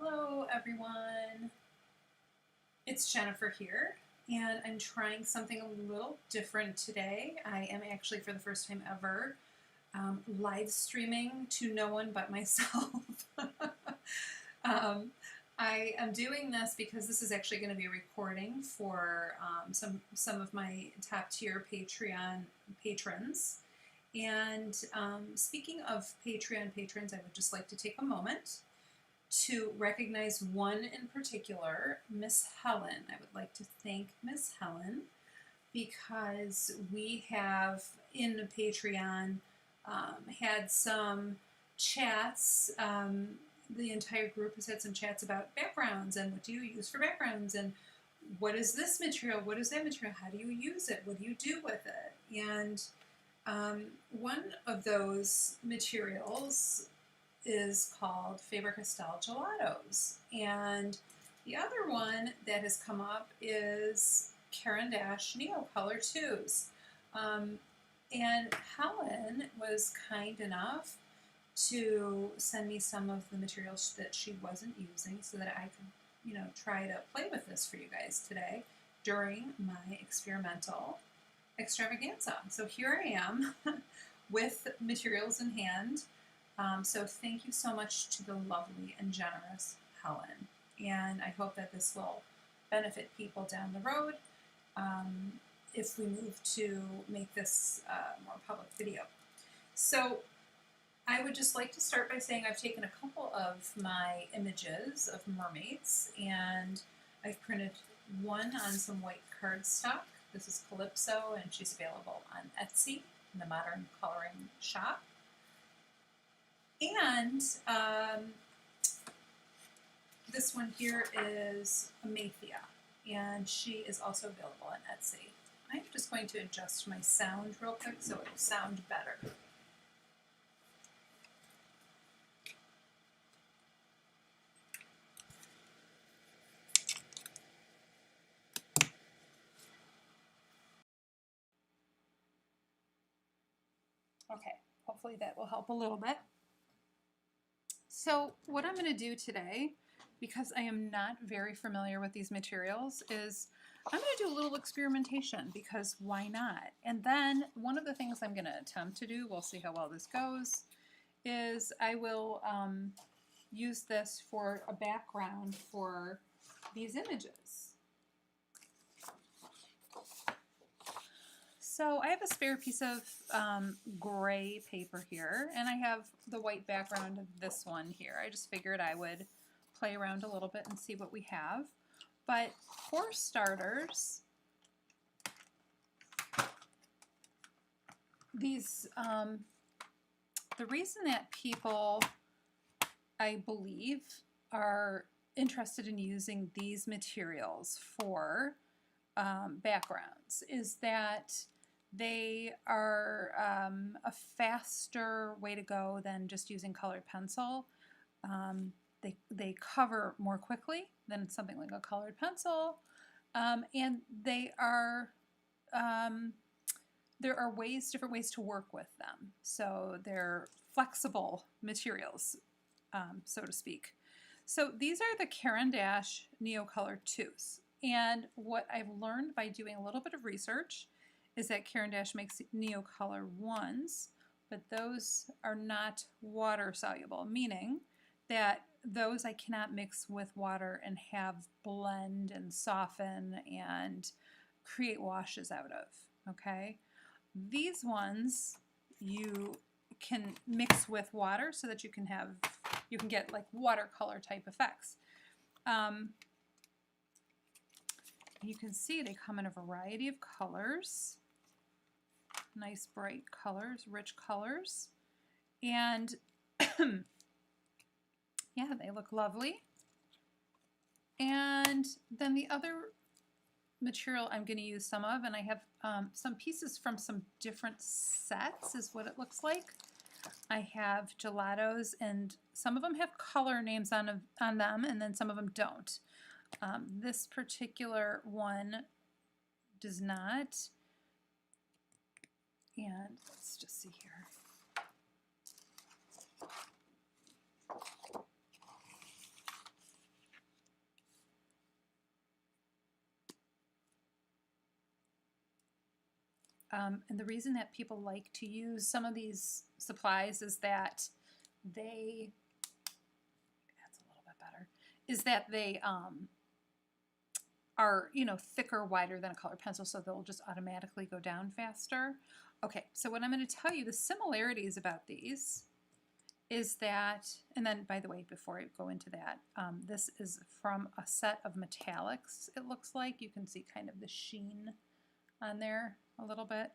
Hello everyone, it's Jennifer here, and I'm trying something a little different today. I am actually, for the first time ever, live streaming to no one but myself. I am doing this because this is actually going to be a recording for some of my top tier Patreon patrons. And speaking of Patreon patrons, I would just like to take a moment to recognize one in particular, Miss Helen. I would like to thank Miss Helen because we have in the Patreon had some chats. The entire group has had some chats about backgrounds and what do you use for backgrounds and what is this material, what is that material, how do you use it, what do you do with it? And one of those materials is called Faber-Castell Gelatos, and the other one that has come up is Caran d'Ache Neocolor IIs. And Helen was kind enough to send me some of the materials that she wasn't using so that I could, try to play with this for you guys today during my experimental extravaganza. So here I am with materials in hand. So thank you so much to the lovely and generous Helen. And I hope that this will benefit people down the road if we move to make this a more public video. So I would just like to start by saying I've taken a couple of my images of mermaids and I've printed one on some white cardstock. This is Calypso and she's available on Etsy in the Modern Coloring shop. And this one here is Amathea, and she is also available on Etsy. I'm just going to adjust my sound real quick so it'll sound better. Okay, hopefully that will help a little bit. So what I'm going to do today, because I am not very familiar with these materials, is I'm going to do a little experimentation because why not? And then one of the things I'm going to attempt to do, we'll see how well this goes, is I will use this for a background for these images. So I have a spare piece of gray paper here, and I have the white background of this one here. I just figured I would play around a little bit and see what we have. But for starters, these the reason that people, I believe, are interested in using these materials for backgrounds is that they are a faster way to go than just using colored pencil. They cover more quickly than something like a colored pencil, and they are there are different ways to work with them. So they're flexible materials, so to speak. So these are the Caran d'Ache Neocolor IIs, and what I've learned by doing a little bit of research is that Caran d'Ache makes Neocolor Is, but those are not water soluble, meaning that those I cannot mix with water and have blend and soften and create washes out of, okay? These ones you can mix with water so that you can get like watercolor type effects. You can see they come in a variety of colors. Nice bright colors, rich colors, and yeah, they look lovely. And then the other material I'm going to use some of, and I have some pieces from some different sets is what it looks like. I have gelatos, and some of them have color names on them, and then some of them don't. This particular one does not. And let's just see here. And the reason that people like to use some of these supplies is that they, that's a little bit better, is that they are, you know, thicker, wider than a colored pencil, so they'll just automatically go down faster. Okay, so what I'm going to tell you, the similarities about these is that, and then by the way, before I go into that, this is from a set of metallics, it looks like. You can see kind of the sheen on there a little bit.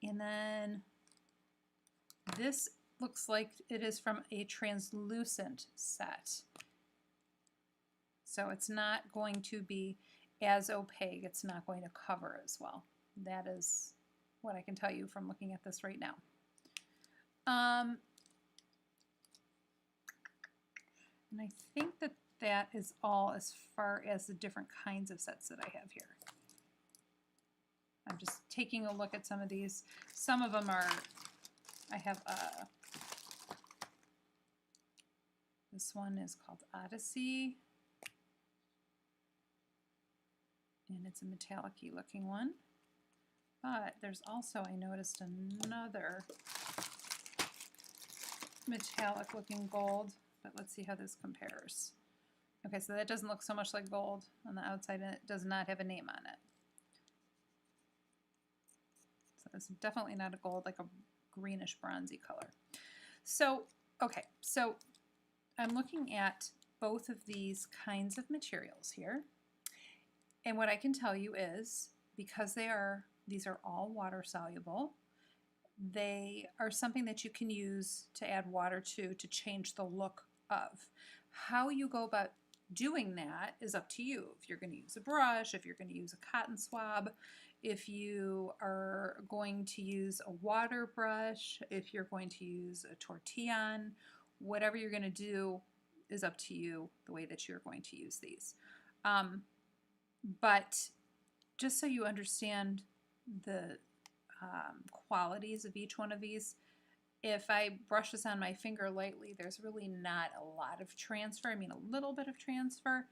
And then this looks like it is from a translucent set. So it's not going to be as opaque, it's not going to cover as well. That is what I can tell you from looking at this right now. And I think that that is all as far as the different kinds of sets that I have here. I'm just taking a look at some of these. Some of them are, I have this one is called Odyssey. And it's a metallic-y looking one. But there's also, I noticed another metallic looking gold, but let's see how this compares. Okay, so that doesn't look so much like gold on the outside, and it does not have a name on it. So it's definitely not a gold, like a greenish bronzy color. So, okay, so I'm looking at both of these kinds of materials here. And what I can tell you is, because these are all water soluble, they are something that you can use to add water to change the look of. How you go about doing that is up to you. If you're going to use a brush, if you're going to use a cotton swab, if you are going to use a water brush, if you're going to use a tortillon, whatever you're going to do is up to you, the way that you're going to use these. But just so you understand the qualities of each one of these, if I brush this on my finger lightly, there's really not a lot of transfer. I mean, a little bit of transfer,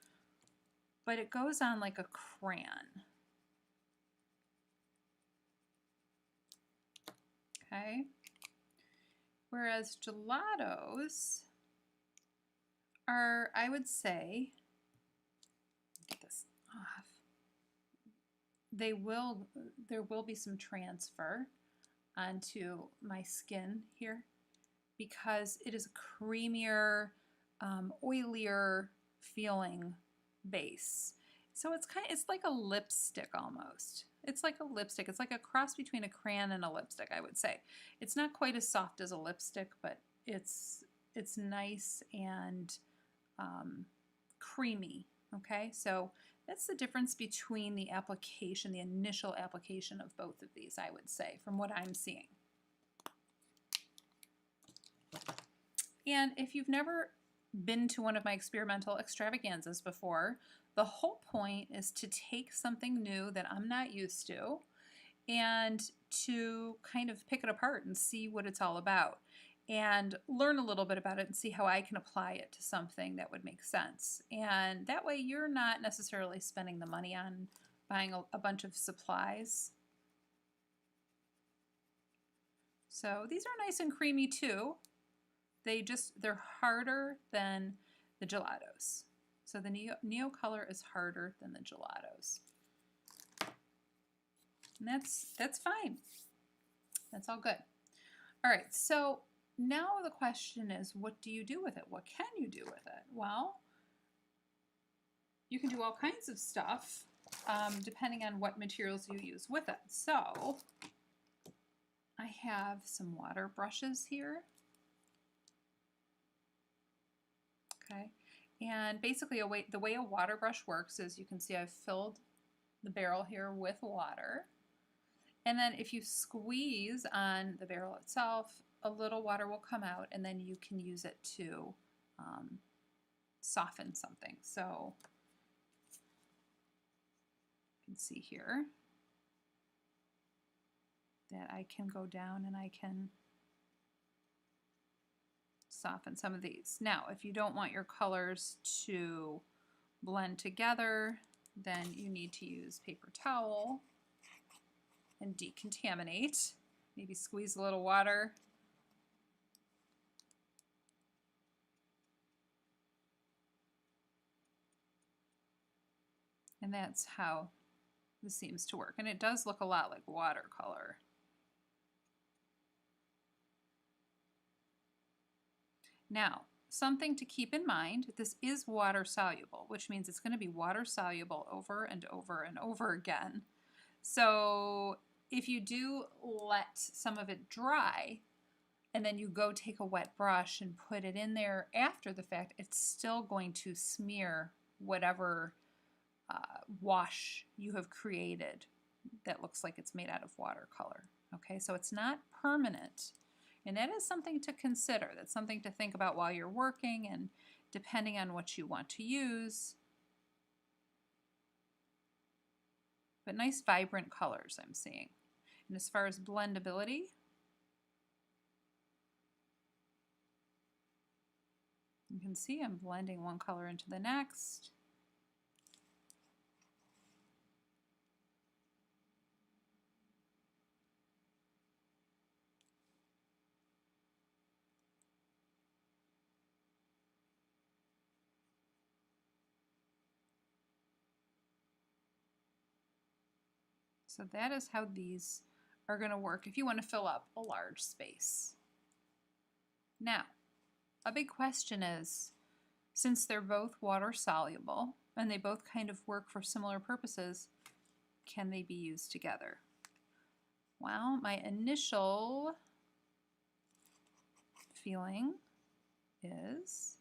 but it goes on like a crayon. Okay. Whereas gelatos are, I would say, get this off. There will be some transfer onto my skin here because it is a creamier, oilier feeling base. So it's like a lipstick almost. It's like a lipstick. It's like a cross between a crayon and a lipstick, I would say. It's not quite as soft as a lipstick, but it's nice and creamy. Okay, so that's the difference between the application, the initial application of both of these, I would say, from what I'm seeing. And if you've never been to one of my experimental extravaganzas before, the whole point is to take something new that I'm not used to and to kind of pick it apart and see what it's all about and learn a little bit about it and see how I can apply it to something that would make sense. And that way you're not necessarily spending the money on buying a bunch of supplies. So these are nice and creamy too. They're harder than the gelatos. So the Neocolor is harder than the gelatos. And that's fine. That's all good. All right, so now the question is, what do you do with it? What can you do with it? Well, you can do all kinds of stuff depending on what materials you use with it. So I have some water brushes here. Okay, and basically the way a water brush works is, you can see I've filled the barrel here with water. And then if you squeeze on the barrel itself, a little water will come out, and then you can use it to soften something. So you can see here that I can go down and I can soften some of these. Now, if you don't want your colors to blend together, then you need to use paper towel and decontaminate. Maybe squeeze a little water. And that's how this seems to work. And it does look a lot like watercolor. Now, something to keep in mind, this is water soluble, which means it's going to be water soluble over and over and over again. So if you do let some of it dry, and then you go take a wet brush and put it in there after the fact, it's still going to smear whatever wash you have created that looks like it's made out of watercolor. Okay, so it's not permanent. And that is something to consider. That's something to think about while you're working, and depending on what you want to use. But nice vibrant colors I'm seeing. And as far as blendability, you can see I'm blending one color into the next. So that is how these are going to work if you want to fill up a large space. Now, a big question is, since they're both water soluble and they both kind of work for similar purposes, can they be used together? Well, my initial feeling is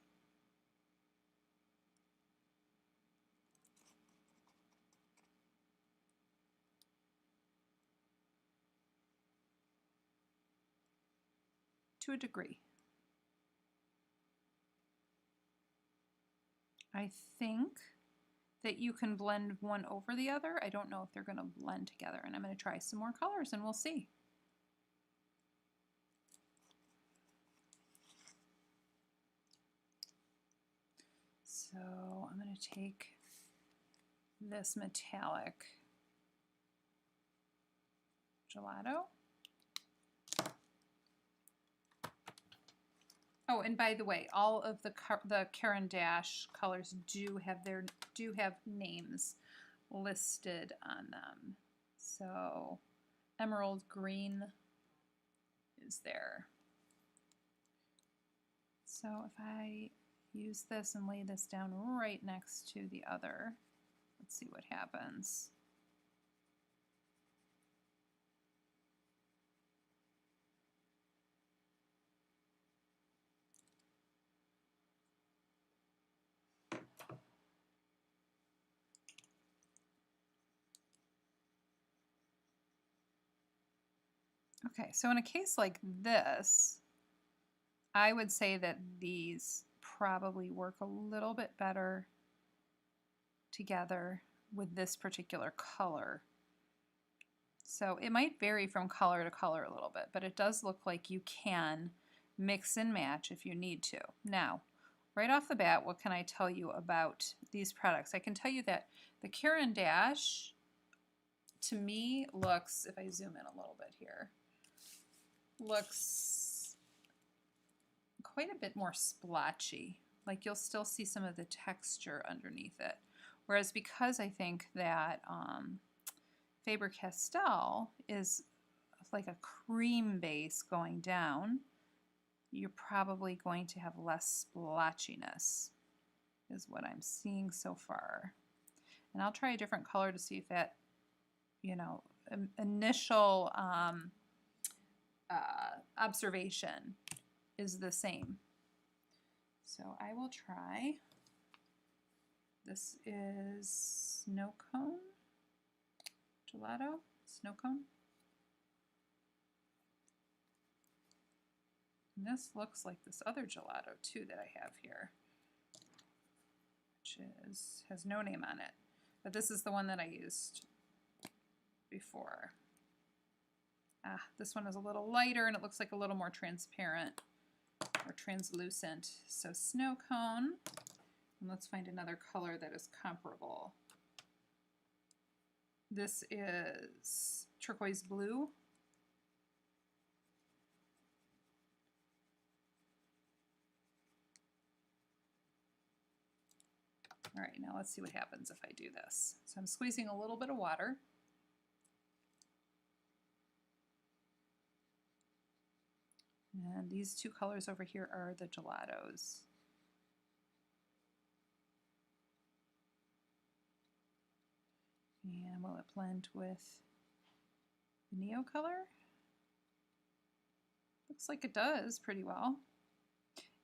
to a degree. I think that you can blend one over the other. I don't know if they're going to blend together, and I'm going to try some more colors and we'll see. So I'm going to take this metallic gelato. Oh, and by the way, all of the Caran d'Ache colors do have names listed on them. So emerald green is there. So if I use this and lay this down right next to the other, let's see what happens. Okay, so in a case like this, I would say that these probably work a little bit better together with this particular color. So it might vary from color to color a little bit, but it does look like you can mix and match if you need to. Now, right off the bat, what can I tell you about these products? I can tell you that the Caran d'Ache, to me, looks, if I zoom in a little bit here, looks quite a bit more splotchy. Like you'll still see some of the texture underneath it. Whereas because I think that Faber-Castell is like a cream base going down, you're probably going to have less splotchiness, is what I'm seeing so far. And I'll try a different color to see if that, you know, initial observation is the same. So I will try, this is Snow Cone Gelato, Snow Cone. And this looks like this other gelato too that I have here, which has no name on it. But this is the one that I used before. This one is a little lighter and it looks like a little more transparent or translucent. So Snow Cone, and let's find another color that is comparable. This is turquoise blue. All right, now let's see what happens if I do this. So I'm squeezing a little bit of water. And these two colors over here are the gelatos. And will it blend with the Neocolor? Looks like it does pretty well.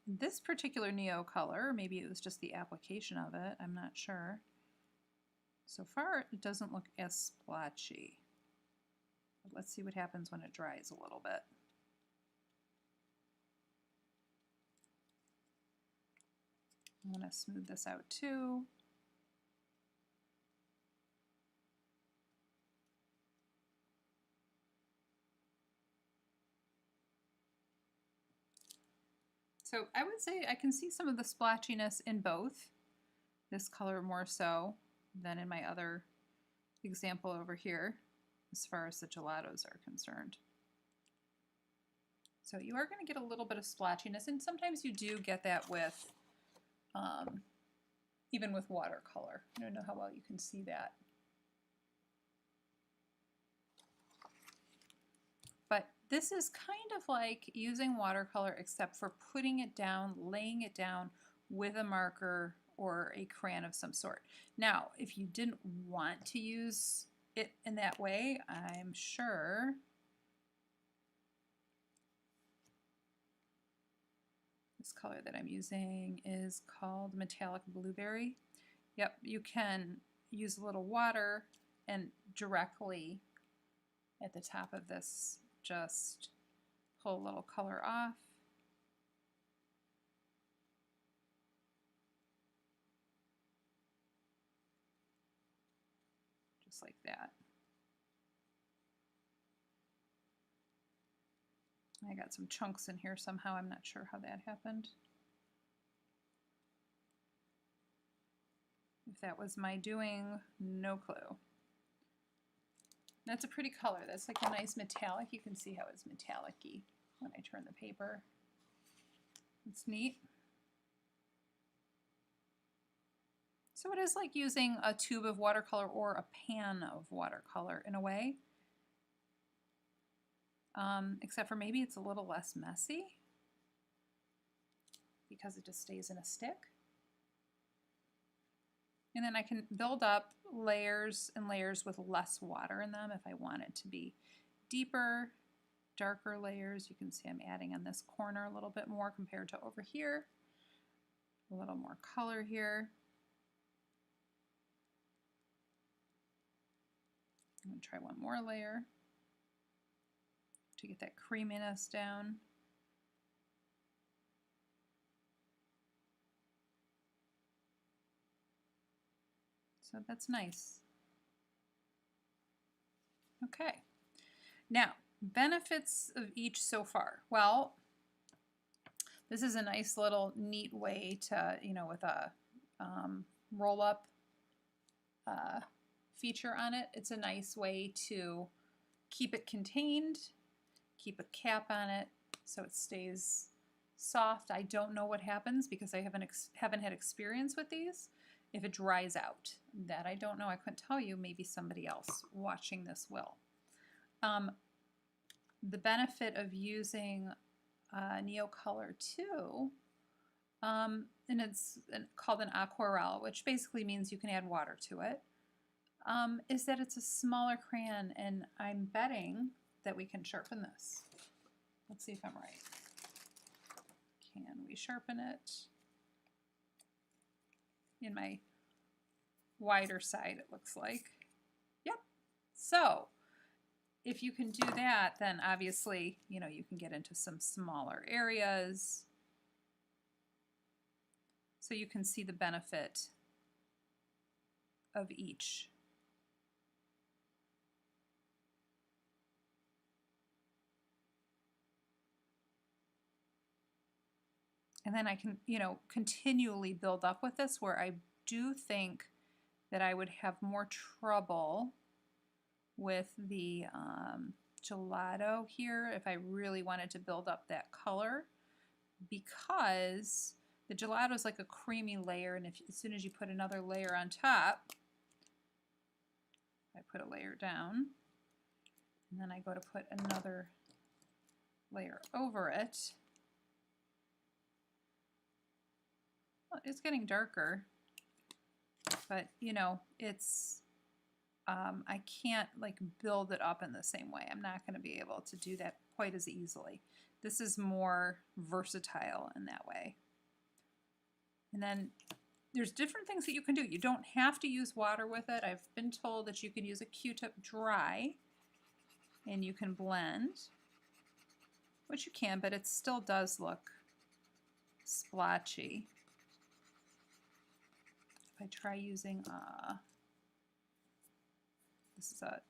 This particular Neocolor, maybe it was just the application of it, I'm not sure. So far, it doesn't look as splotchy. But let's see what happens when it dries a little bit. I'm going to smooth this out too. So I would say I can see some of the splotchiness in both. This color more so than in my other example over here, as far as the gelatos are concerned. So you are going to get a little bit of splotchiness, and sometimes you do get that with, even with watercolor. I don't know how well you can see that. But this is kind of like using watercolor except for putting it down, laying it down with a marker or a crayon of some sort. Now, if you didn't want to use it in that way, I'm sure this color that I'm using is called Metallic Blueberry. Yep, you can use a little water and directly at the top of this just pull a little color off. Just like that. I got some chunks in here somehow. I'm not sure how that happened. If that was my doing, no clue. That's a pretty color. That's like a nice metallic. You can see how it's metallic-y when I turn the paper. It's neat. So it is like using a tube of watercolor or a pan of watercolor in a way. Except for maybe it's a little less messy because it just stays in a stick. And then I can build up layers and layers with less water in them if I want it to be deeper, darker layers. You can see I'm adding on this corner a little bit more compared to over here. A little more color here. I'm going to try one more layer to get that creaminess down. So that's nice. Okay. Now, benefits of each so far. Well, this is a nice little neat way to, you know, with a roll-up feature on it. It's a nice way to keep it contained, keep a cap on it so it stays soft. I don't know what happens because I haven't had experience with these. If it dries out, that I don't know. I couldn't tell you. Maybe somebody else watching this will. The benefit of using Neocolor II, and it's called an aquarelle, which basically means you can add water to it, is that it's a smaller crayon, and I'm betting that we can sharpen this. Let's see if I'm right. Can we sharpen it? In my wider side, it looks like. Yep. So if you can do that, then obviously, you know, you can get into some smaller areas. So you can see the benefit of each. And then I can, you know, continually build up with this, where I do think that I would have more trouble with the gelato here if I really wanted to build up that color, because the gelato is like a creamy layer, and as soon as you put another layer on top, I put a layer down, and then I go to put another layer over it. Well, it's getting darker, but you know, it's I can't like build it up in the same way. I'm not going to be able to do that quite as easily. This is more versatile in that way. And then there's different things that you can do. You don't have to use water with it. I've been told that you can use a Q-tip dry and you can blend, which you can, but it still does look splotchy. If I try using, this is a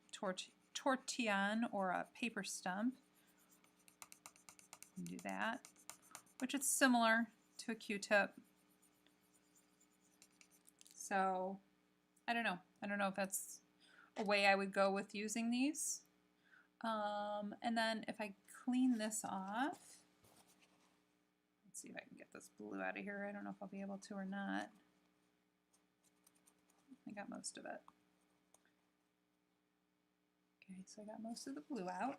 tortillon or a paper stump, do that, which is similar to a Q-tip. So I don't know. I don't know if that's a way I would go with using these. And then if I clean this off, let's see if I can get this blue out of here. I don't know if I'll be able to or not. I got most of it. Okay, so I got most of the blue out.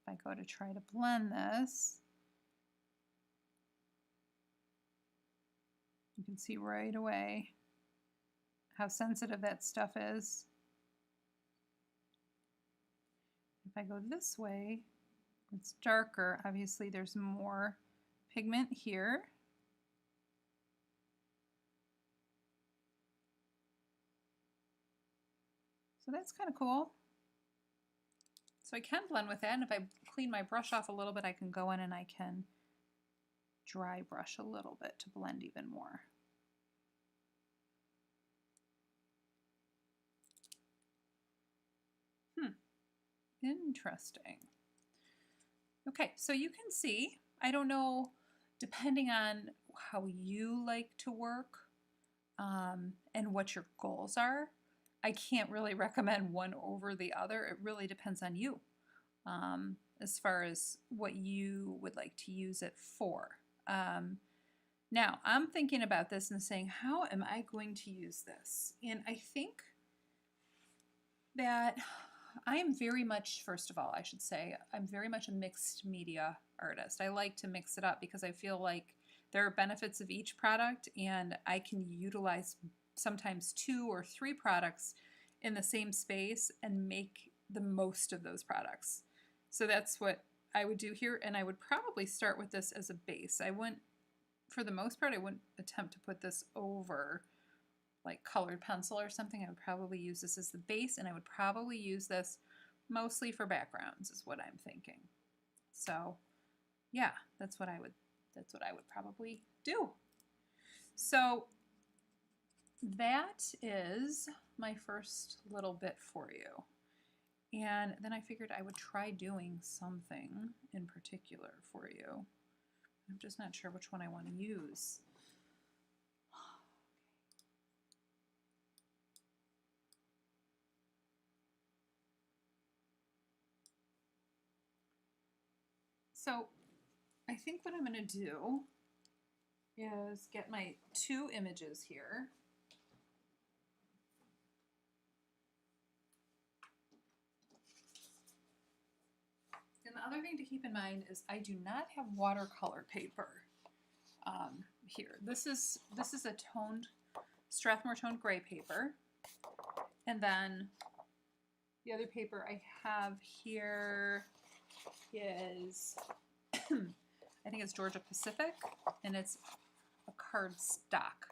If I go to try to blend this, you can see right away how sensitive that stuff is. If I go this way, it's darker. Obviously, there's more pigment here. So that's kind of cool. So I can blend with that, and if I clean my brush off a little bit, I can go in and I can dry brush a little bit to blend even more. Interesting. Okay, so you can see, I don't know, depending on how you like to work and what your goals are, I can't really recommend one over the other. It really depends on you as far as what you would like to use it for. Now, I'm thinking about this and saying, how am I going to use this? And I think that I am very much, first of all, I should say, I'm very much a mixed media artist. I like to mix it up because I feel like there are benefits of each product, and I can utilize sometimes 2 or 3 products in the same space and make the most of those products. So that's what I would do here, and I would probably start with this as a base. I wouldn't, for the most part, I wouldn't attempt to put this over like colored pencil or something. I would probably use this as the base, and I would probably use this mostly for backgrounds is what I'm thinking. So yeah, that's what I would probably do. So that is my first little bit for you. And then I figured I would try doing something in particular for you. I'm just not sure which one I want to use. So I think what I'm going to do is get my 2 images here. And the other thing to keep in mind is I do not have watercolor paper here. This is a toned Strathmore toned gray paper, and then the other paper I have here is I think it's Georgia Pacific, and it's a card stock.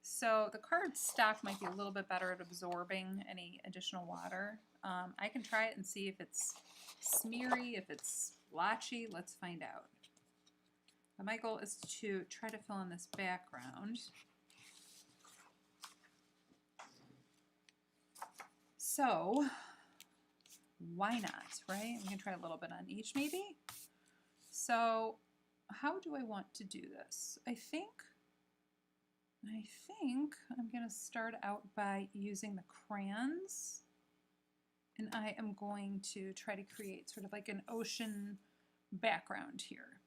So the card stock might be a little bit better at absorbing any additional water. I can try it and see if it's smeary, if it's blotchy. Let's find out. But my goal is to try to fill in this background. So why not, right? We can try a little bit on each maybe. So how do I want to do this? I think I think I'm going to start out by using the crayons, and I am going to try to create sort of like an ocean background here.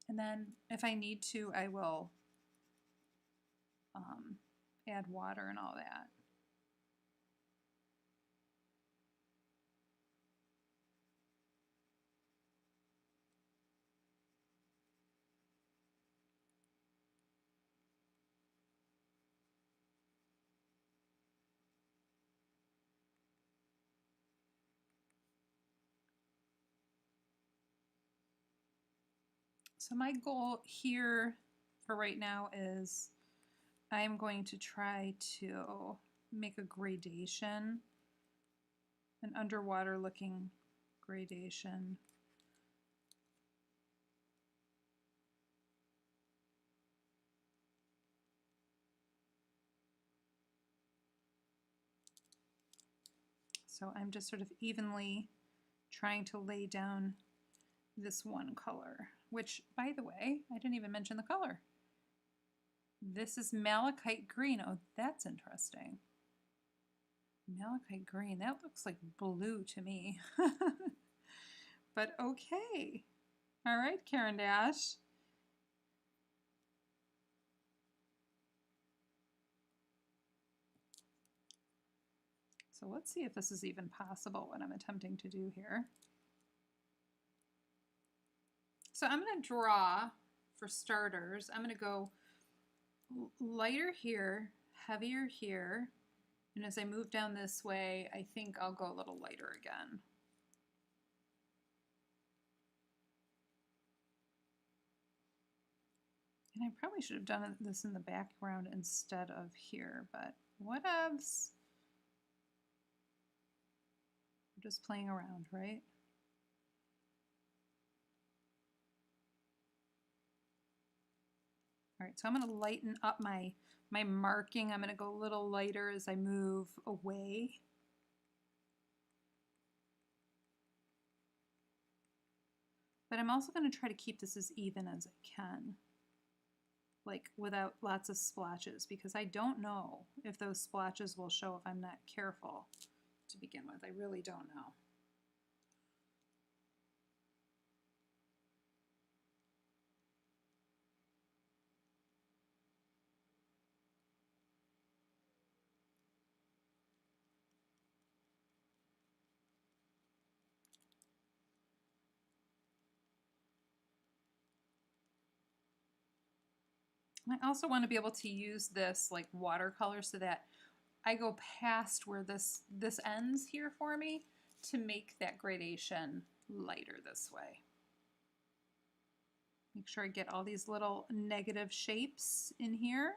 And then if I need to, I will add water and all that. So my goal here for right now is I'm going to try to make a gradation, an underwater looking gradation. So I'm just sort of evenly trying to lay down this one color, which, by the way, I didn't even mention the color. This is malachite green. Oh, that's interesting. Malachite green, that looks like blue to me. But okay. All right, Karen Dash. So let's see if this is even possible, what I'm attempting to do here. So I'm going to draw, for starters, I'm going to go lighter here, heavier here, and as I move down this way, I think I'll go a little lighter again. And I probably should have done this in the background instead of here, but whatevs. I'm just playing around, right? All right, so I'm going to lighten up my marking. I'm going to go a little lighter as I move away. But I'm also going to try to keep this as even as I can, like without lots of splotches, because I don't know if those splotches will show if I'm not careful to begin with. I really don't know. I also want to be able to use this like watercolor so that I go past where this ends here for me to make that gradation lighter this way. Make sure I get all these little negative shapes in here.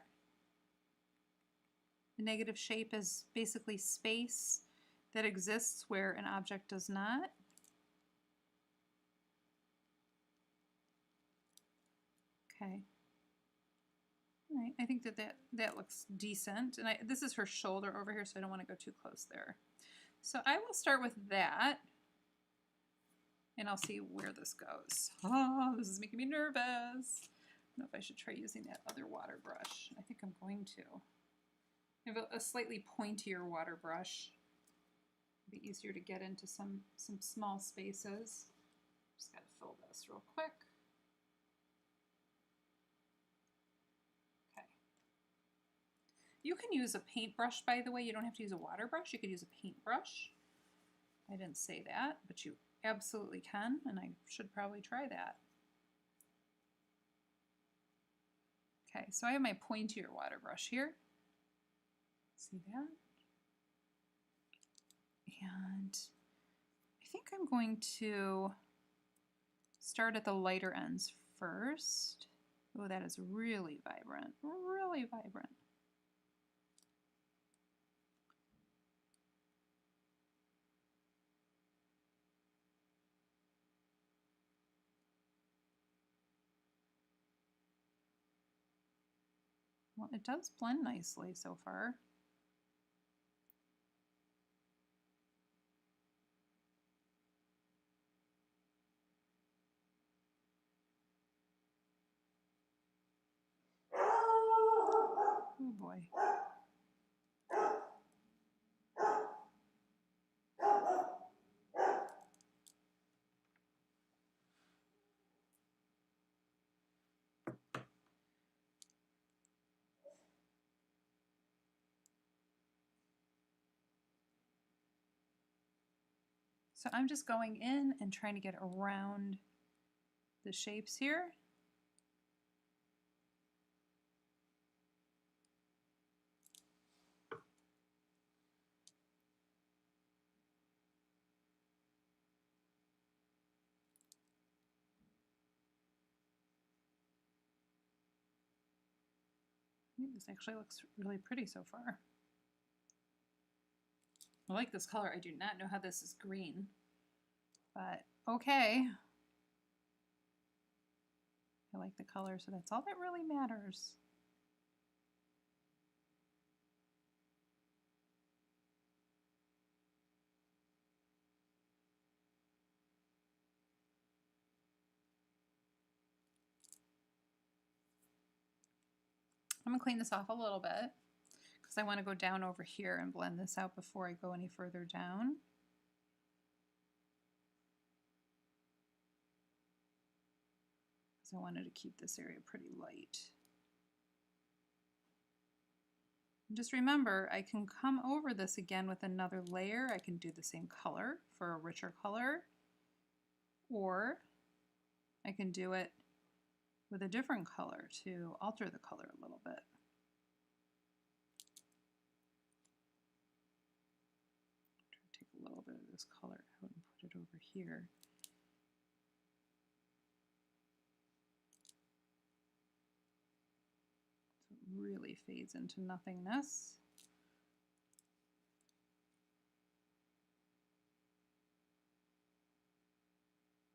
The negative shape is basically space that exists where an object does not. Okay. All right, I think that looks decent. And this is her shoulder over here, so I don't want to go too close there. So I will start with that, and I'll see where this goes. Oh, this is making me nervous. I don't know if I should try using that other water brush. I think I'm going to. I have a slightly pointier water brush. It'll be easier to get into some small spaces. Just got to fill this real quick. Okay. You can use a paintbrush, by the way. You don't have to use a water brush. You could use a paintbrush. I didn't say that, but you absolutely can, and I should probably try that. Okay, so I have my pointier water brush here. See that? And I think I'm going to start at the lighter ends first. Oh, that is really vibrant, really vibrant. Well, it does blend nicely so far. Oh boy. So I'm just going in and trying to get around the shapes here. I think this actually looks really pretty so far. I like this color. I do not know how this is green, but okay. I like the color, so that's all that really matters. I'm gonna clean this off a little bit because I want to go down over here and blend this out before I go any further down. Because I wanted to keep this area pretty light. And just remember, I can come over this again with another layer. I can do the same color for a richer color, or I can do it with a different color to alter the color a little bit. Try to take a little bit of this color out and put it over here. So it really fades into nothingness.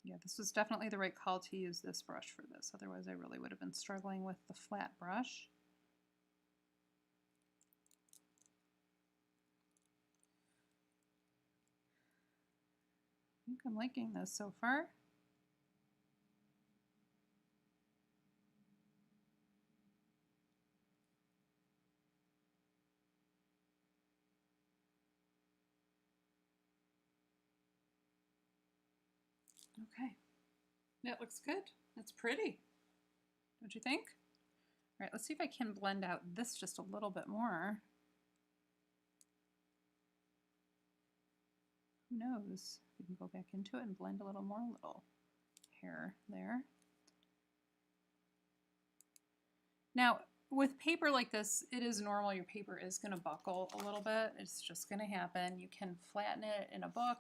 Yeah, this was definitely the right call to use this brush for this. Otherwise, I really would have been struggling with the flat brush. I think I'm liking this so far. Okay, that looks good. That's pretty, don't you think? All right, let's see if I can blend out this just a little bit more. Who knows? We can go back into it and blend a little more, little hair there. Now, with paper like this, it is normal. Your paper is going to buckle a little bit. It's just going to happen. You can flatten it in a book.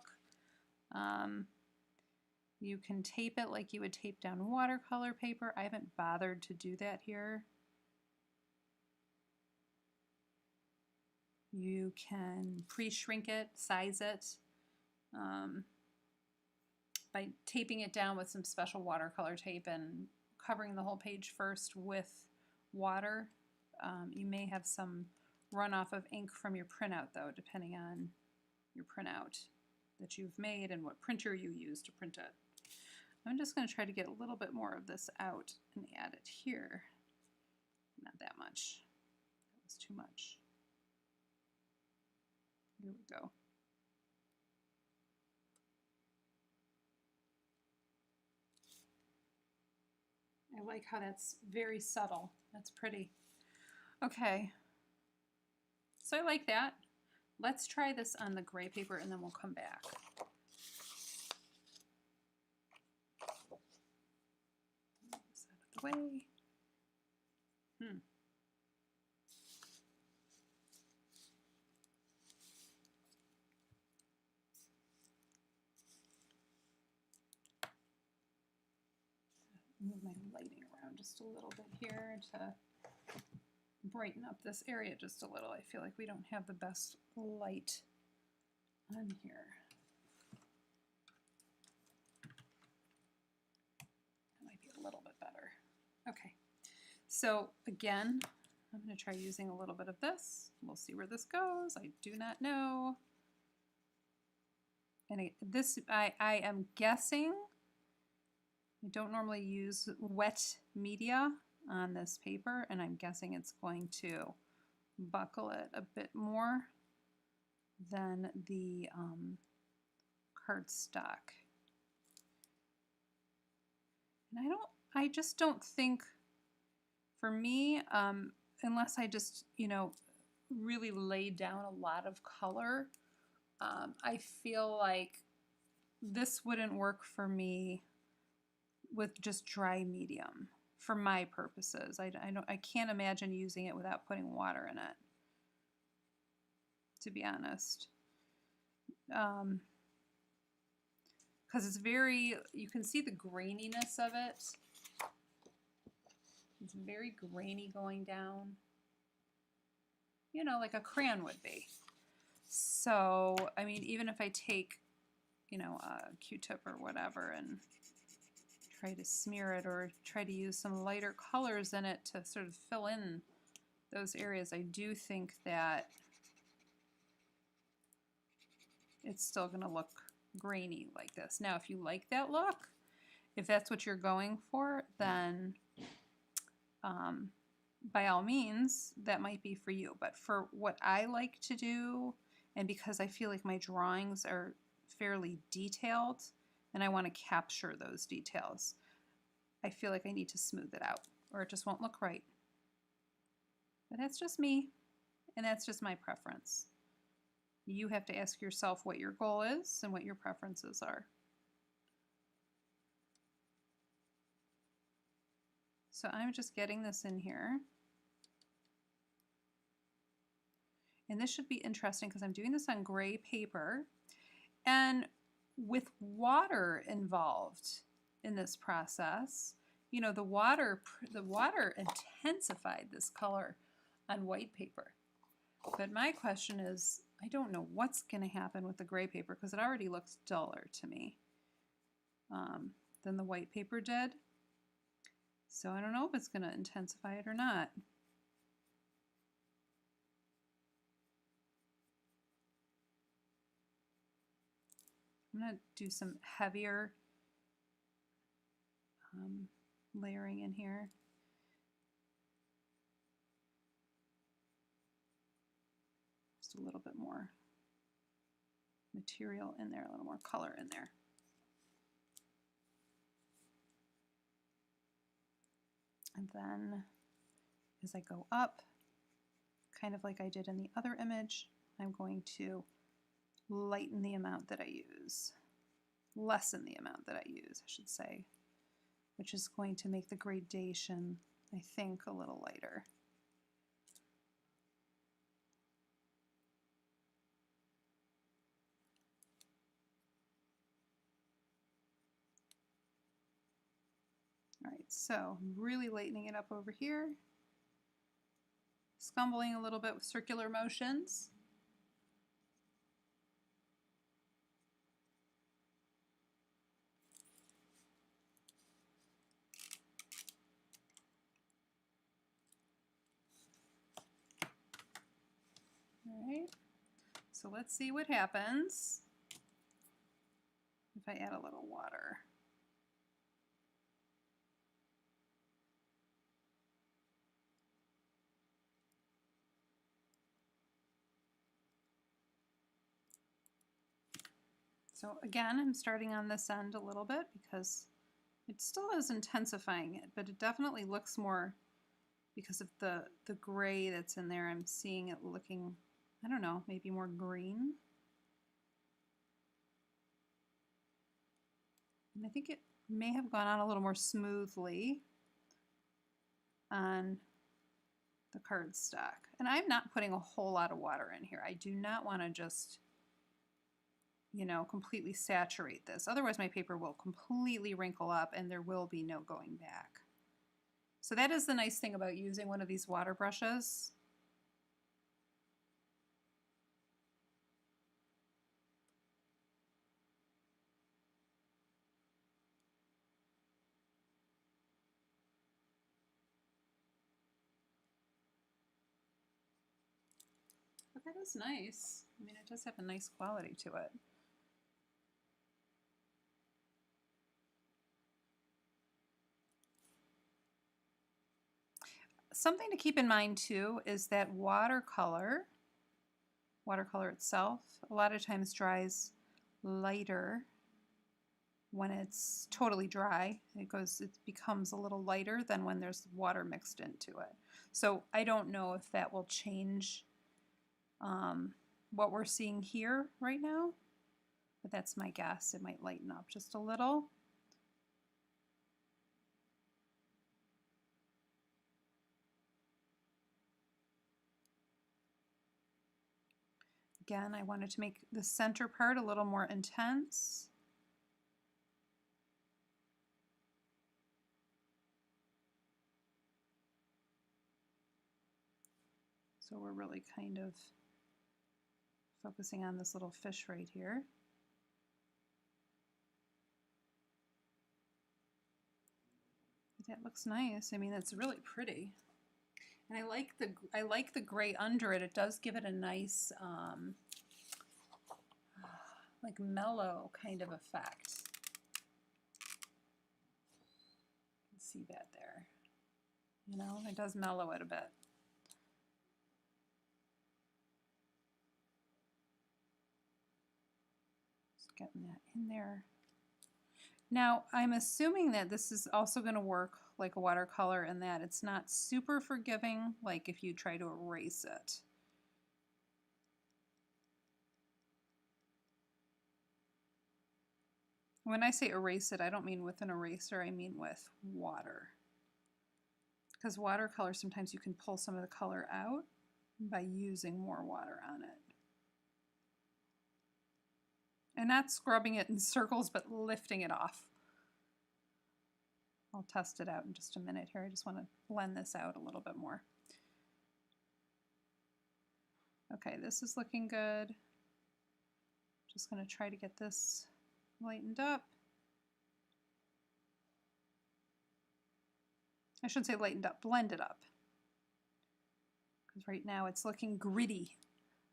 You can tape it like you would tape down watercolor paper. I haven't bothered to do that here. You can pre-shrink it, size it, by taping it down with some special watercolor tape and covering the whole page first with water. You may have some runoff of ink from your printout though, depending on your printout that you've made and what printer you use to print it. I'm just going to try to get a little bit more of this out and add it here. Not that much. That was too much. Here we go. I like how that's very subtle. That's pretty. Okay. So I like that. Let's try this on the gray paper and then we'll come back. Move this out of the way. Move my lighting around just a little bit here to brighten up this area just a little. I feel like we don't have the best light on here. That might be a little bit better. Okay, so again, I'm going to try using a little bit of this. We'll see where this goes. I do not know. And I am guessing. I don't normally use wet media on this paper, and I'm guessing it's going to buckle it a bit more than the cardstock. And I just don't think, for me, unless I just, you know, really lay down a lot of color, I feel like this wouldn't work for me with just dry medium for my purposes. I can't imagine using it without putting water in it, to be honest. Because it's very, you can see the graininess of it. It's very grainy going down, you know, like a crayon would be. So, I mean, even if I take, you know, a Q-tip or whatever and try to smear it or try to use some lighter colors in it to sort of fill in those areas, I do think that it's still going to look grainy like this. Now, if you like that look, if that's what you're going for, then by all means, that might be for you. But for what I like to do, and because I feel like my drawings are fairly detailed and I want to capture those details, I feel like I need to smooth it out or it just won't look right. But that's just me, and that's just my preference. You have to ask yourself what your goal is and what your preferences are. So I'm just getting this in here. And this should be interesting because I'm doing this on gray paper. And with water involved in this process, you know, the water intensified this color on white paper. But my question is, I don't know what's going to happen with the gray paper because it already looks duller to me than the white paper did. So I don't know if it's going to intensify it or not. I'm going to do some heavier layering in here. Just a little bit more material in there, a little more color in there. And then as I go up, kind of like I did in the other image, I'm going to lighten the amount that I use, lessen the amount that I use, I should say, which is going to make the gradation, I think, a little lighter. All right, so I'm really lightening it up over here, scumbling a little bit with circular motions. All right, so let's see what happens if I add a little water. So again, I'm starting on this end a little bit because it still is intensifying it, but it definitely looks more, because of the gray that's in there, I'm seeing it looking, I don't know, maybe more green. And I think it may have gone on a little more smoothly on the cardstock. And I'm not putting a whole lot of water in here. I do not want to just, you know, completely saturate this. Otherwise my paper will completely wrinkle up and there will be no going back. So that is the nice thing about using one of these water brushes. But that is nice. I mean, it does have a nice quality to it. something to keep in mind too is that watercolor itself a lot of times dries lighter when it's totally dry. It becomes a little lighter than when there's water mixed into it. So I don't know if that will change what we're seeing here right now, but that's my guess. It might lighten up just a little. Again, I wanted to make the center part a little more intense. So we're really kind of focusing on this little fish right here. That looks nice. I mean, it's really pretty. And I like the gray under it. It does give it a nice like mellow kind of effect. You can see that there. You know, it does mellow it a bit. Just getting that in there. Now, I'm assuming that this is also going to work like a watercolor in that it's not super forgiving, like if you try to erase it. When I say erase it, I don't mean with an eraser, I mean with water. Because watercolor, sometimes you can pull some of the color out by using more water on it. And not scrubbing it in circles, but lifting it off. I'll test it out in just a minute here. I just want to blend this out a little bit more. Okay, this is looking good. Just going to try to get this lightened up. I shouldn't say lightened up, blended up. Because right now it's looking gritty.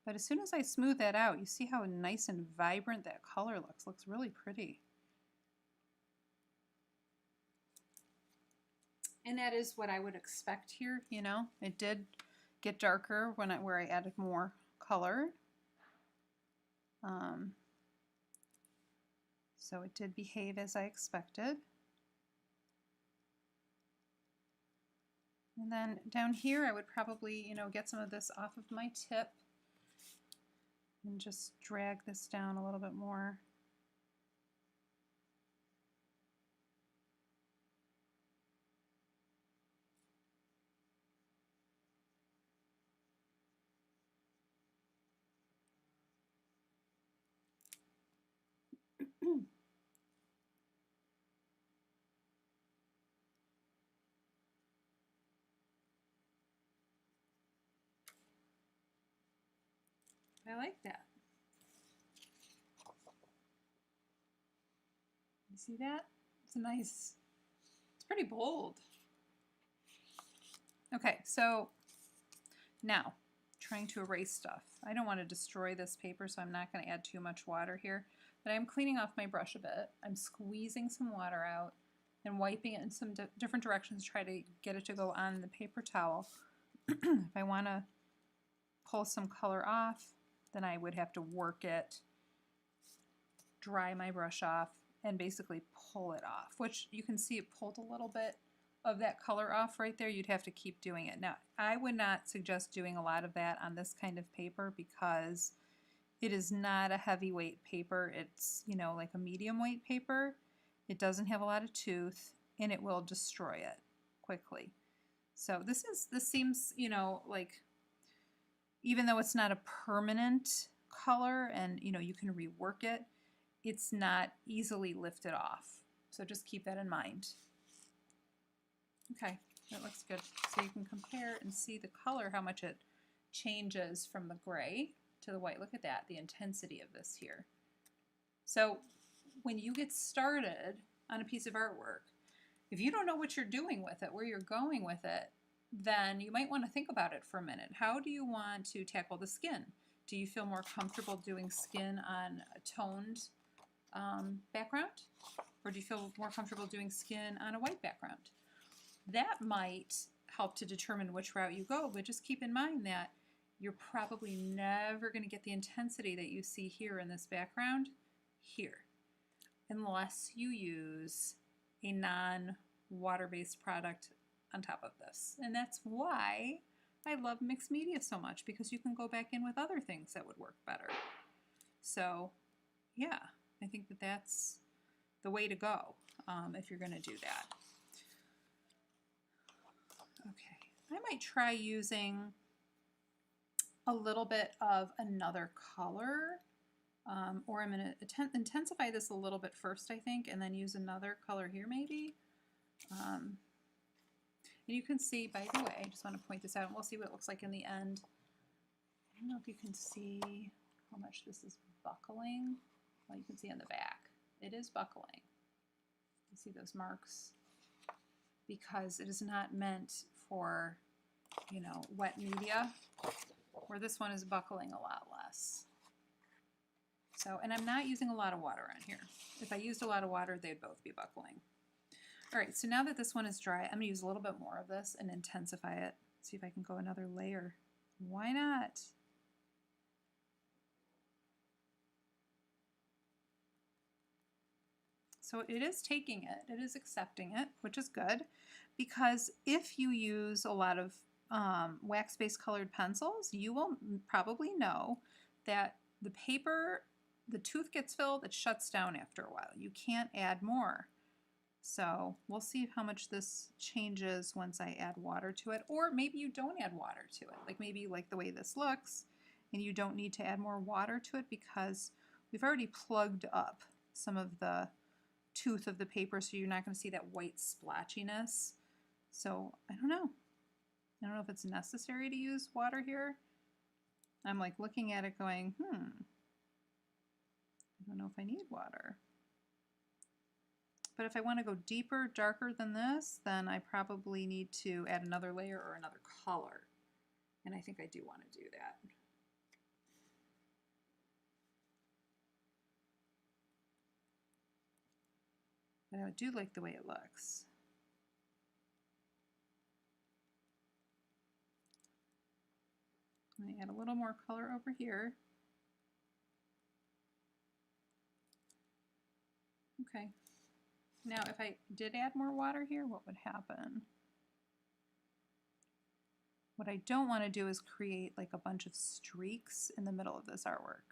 But as soon as I smooth that out, you see how nice and vibrant that color looks. Looks really pretty. And that is what I would expect here, you know. It did get darker where I added more color. So it did behave as I expected. And then down here I would probably, you know, get some of this off of my tip and just drag this down a little bit more. I like that. You see that? It's nice. It's pretty bold. Okay, so now trying to erase stuff. I don't want to destroy this paper, so I'm not going to add too much water here, but I'm cleaning off my brush a bit. I'm squeezing some water out and wiping it in some different directions to try to get it to go on the paper towel. If I want to pull some color off, then I would have to work it, dry my brush off, and basically pull it off, which you can see it pulled a little bit of that color off right there. You'd have to keep doing it. Now, I would not suggest doing a lot of that on this kind of paper because it is not a heavyweight paper. It's, you know, like a medium weight paper. It doesn't have a lot of tooth, and it will destroy it quickly. So this seems, you know, like, even though it's not a permanent color and, you know, you can rework it, it's not easily lifted off. So just keep that in mind. Okay, that looks good. So you can compare and see the color, how much it changes from the gray to the white. Look at that, the intensity of this here. So when you get started on a piece of artwork, if you don't know what you're doing with it, where you're going with it, then you might want to think about it for a minute. How do you want to tackle the skin? Do you feel more comfortable doing skin on a toned background? Or do you feel more comfortable doing skin on a white background? That might help to determine which route you go, but just keep in mind that you're probably never going to get the intensity that you see here in this background here, unless you use a non-water-based product on top of this. And that's why I love mixed media so much, because you can go back in with other things that would work better. So yeah, I think that that's the way to go if you're going to do that. Okay, I might try using a little bit of another color, or I'm going to intensify this a little bit first, I think, and then use another color here maybe. And you can see, by the way, I just want to point this out, and we'll see what it looks like in the end. I don't know if you can see how much this is buckling. Well, you can see on the back, it is buckling. You see those marks? Because it is not meant for, you know, wet media, where this one is buckling a lot less. So, and I'm not using a lot of water on here. If I used a lot of water, they'd both be buckling. All right, so now that this one is dry, I'm gonna use a little bit more of this and intensify it. See if I can go another layer. Why not? So it is taking it, it is accepting it, which is good, because if you use a lot of wax-based colored pencils, you will probably know that the paper, the tooth gets filled, it shuts down after a while. You can't add more. So we'll see how much this changes once I add water to it, or maybe you don't add water to it. Like maybe you like the way this looks and you don't need to add more water to it because we've already plugged up some of the tooth of the paper, so you're not going to see that white splotchiness. So I don't know. I don't know if it's necessary to use water here. I'm like looking at it going, I don't know if I need water. But if I want to go deeper, darker than this, then I probably need to add another layer or another color. And I think I do want to do that. But I do like the way it looks. I'm going to add a little more color over here. Okay. Now if I did add more water here, what would happen? What I don't want to do is create like a bunch of streaks in the middle of this artwork.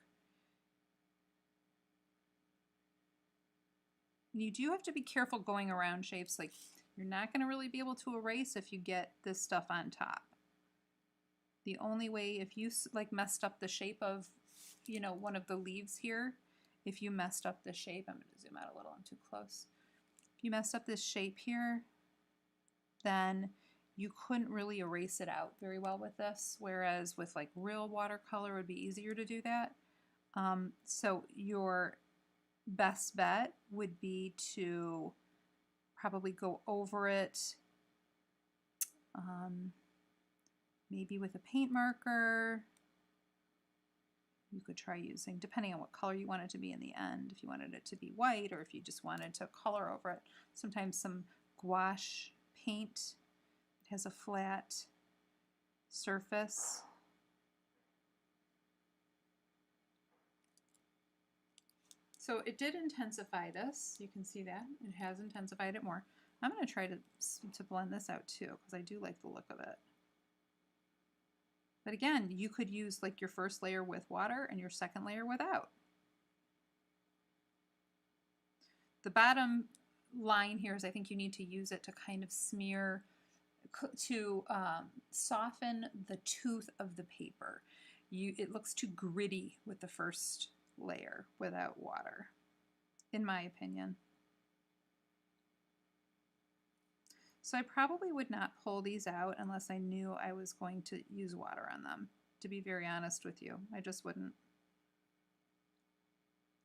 And you do have to be careful going around shapes. Like you're not going to really be able to erase if you get this stuff on top. The only way, if you like messed up the shape of, you know, one of the leaves here, if you messed up the shape, I'm going to zoom out a little, I'm too close. If you messed up this shape here, then you couldn't really erase it out very well with this, whereas with like real watercolor it would be easier to do that. So your best bet would be to probably go over it maybe with a paint marker. You could try using, depending on what color you want it to be in the end, if you wanted it to be white or if you just wanted to color over it. Sometimes some gouache paint, it has a flat surface. So it did intensify this. You can see that. It has intensified it more. I'm going to try to blend this out too, because I do like the look of it. But again, you could use like your first layer with water and your second layer without. The bottom line here is I think you need to use it to kind of smear, to soften the tooth of the paper. It looks too gritty with the first layer without water, in my opinion. So I probably would not pull these out unless I knew I was going to use water on them, to be very honest with you. I just wouldn't.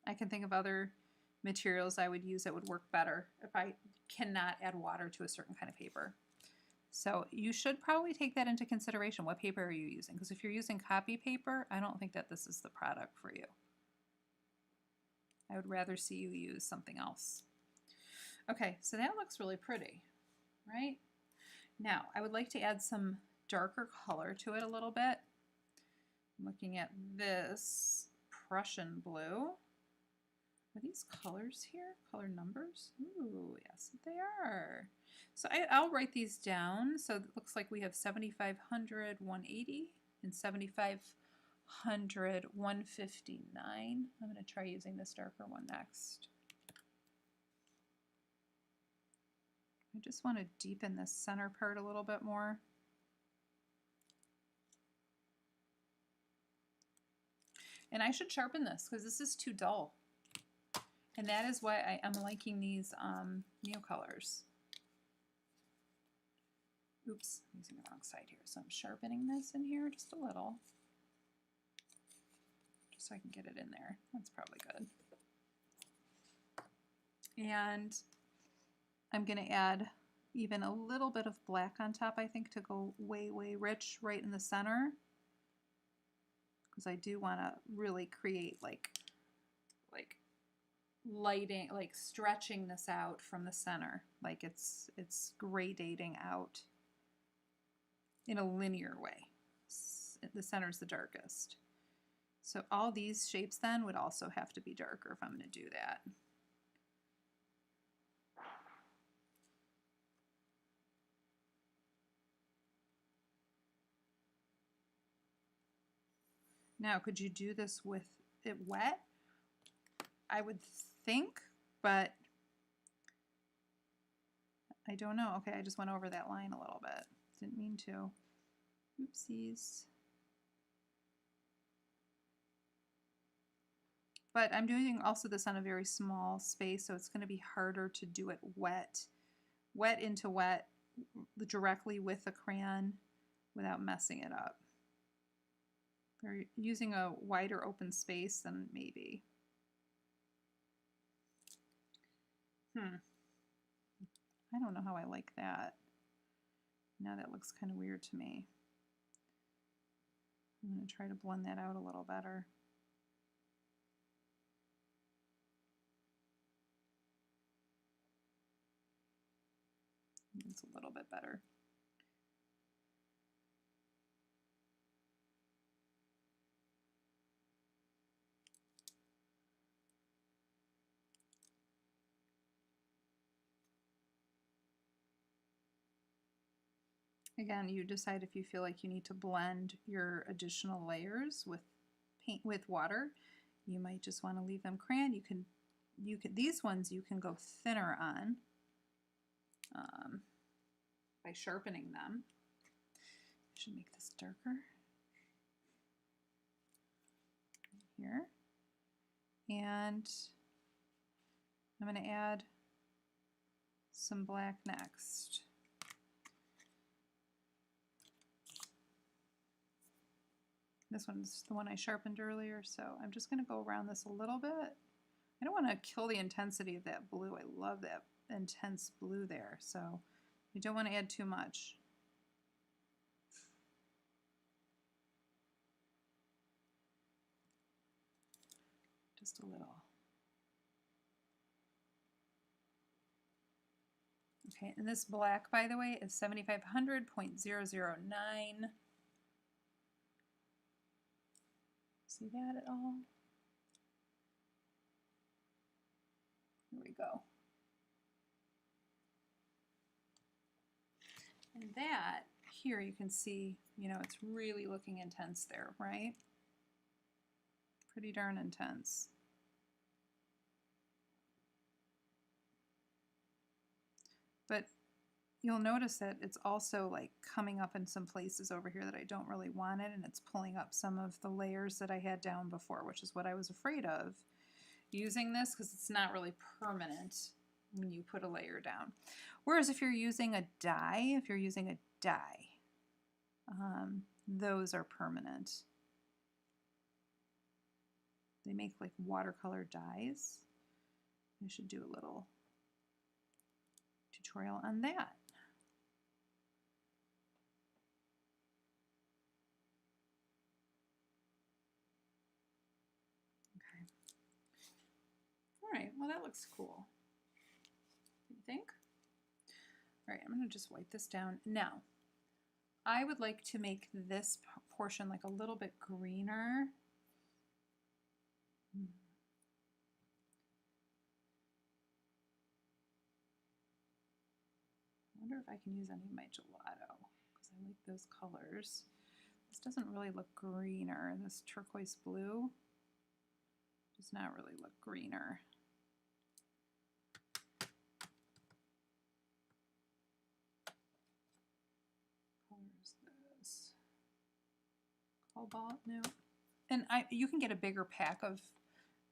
I can think of other materials I would use that would work better if I cannot add water to a certain kind of paper. So you should probably take that into consideration. What paper are you using? Because if you're using copy paper, I don't think that this is the product for you. I would rather see you use something else. Okay, so that looks really pretty, right? Now, I would like to add some darker color to it a little bit. I'm looking at this Prussian blue. Are these colors here? Color numbers? Ooh, yes, they are. So I'll write these down. So it looks like we have 7500, 180, and 7500, 159. I'm going to try using this darker one next. I just want to deepen this center part a little bit more. And I should sharpen this because this is too dull. And that is why I am liking these Neocolors. Oops, I'm using the wrong side here. So I'm sharpening this in here just a little. Just so I can get it in there. That's probably good. And I'm going to add even a little bit of black on top, I think, to go way, way rich right in the center. Because I do want to really create like lighting, like stretching this out from the center. Like it's gradating out in a linear way. The center is the darkest. So all these shapes then would also have to be darker if I'm going to do that. Now, could you do this with it wet? I would think, but I don't know. Okay, I just went over that line a little bit. Didn't mean to. Oopsies. But I'm doing also this on a very small space, so it's going to be harder to do it wet. Wet into wet directly with a crayon without messing it up. If you're using a wider open space, then maybe. I don't know how I like that. Now that looks kind of weird to me. I'm going to try to blend that out a little better. It's a little bit better. Again, you decide if you feel like you need to blend your additional layers with paint with water. You might just want to leave them crayon. You can these ones you can go thinner on by sharpening them. I should make this darker here. And I'm going to add some black next. This one's the one I sharpened earlier, so I'm just going to go around this a little bit. I don't want to kill the intensity of that blue. I love that intense blue there, so you don't want to add too much. Just a little. Okay, and this black, by the way, is 7500.009. See that at all? Here we go. And that, here you can see, you know, it's really looking intense there, right? Pretty darn intense. But you'll notice that it's also like coming up in some places over here that I don't really want it, and it's pulling up some of the layers that I had down before, which is what I was afraid of using this, because it's not really permanent when you put a layer down. Whereas if you're using a dye, those are permanent. They make like watercolor dyes. I should do a little tutorial on that. Okay. All right, well that looks cool. What do you think? All right, I'm going to just wipe this down. Now, I would like to make this portion like a little bit greener. I wonder if I can use any of my gelato because I like those colors. This doesn't really look greener. This turquoise blue does not really look greener. What color is this? Cobalt? No. And you can get a bigger pack of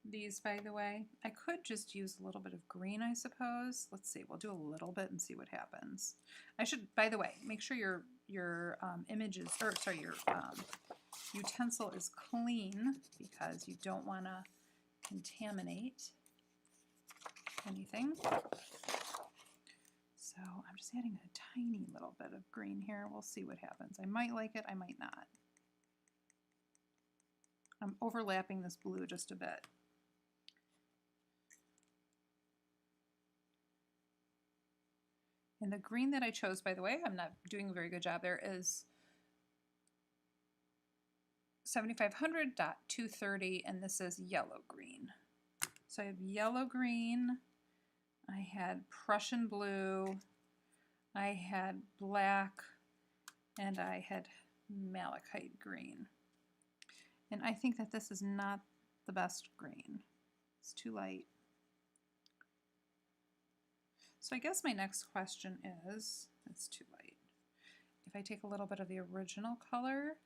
these, by the way. I could just use a little bit of green, I suppose. Let's see, we'll do a little bit and see what happens. I should, by the way, make sure your images, or sorry, your utensil is clean because you don't want to contaminate anything. So I'm just adding a tiny little bit of green here. We'll see what happens. I might like it, I might not. I'm overlapping this blue just a bit. And the green that I chose, by the way, I'm not doing a very good job there, is 7500.230, and this is yellow green. So I have yellow green, I had Prussian blue, I had black, and I had malachite green. And I think that this is not the best green. It's too light. So I guess my next question is, it's too light. If I take a little bit of the original color,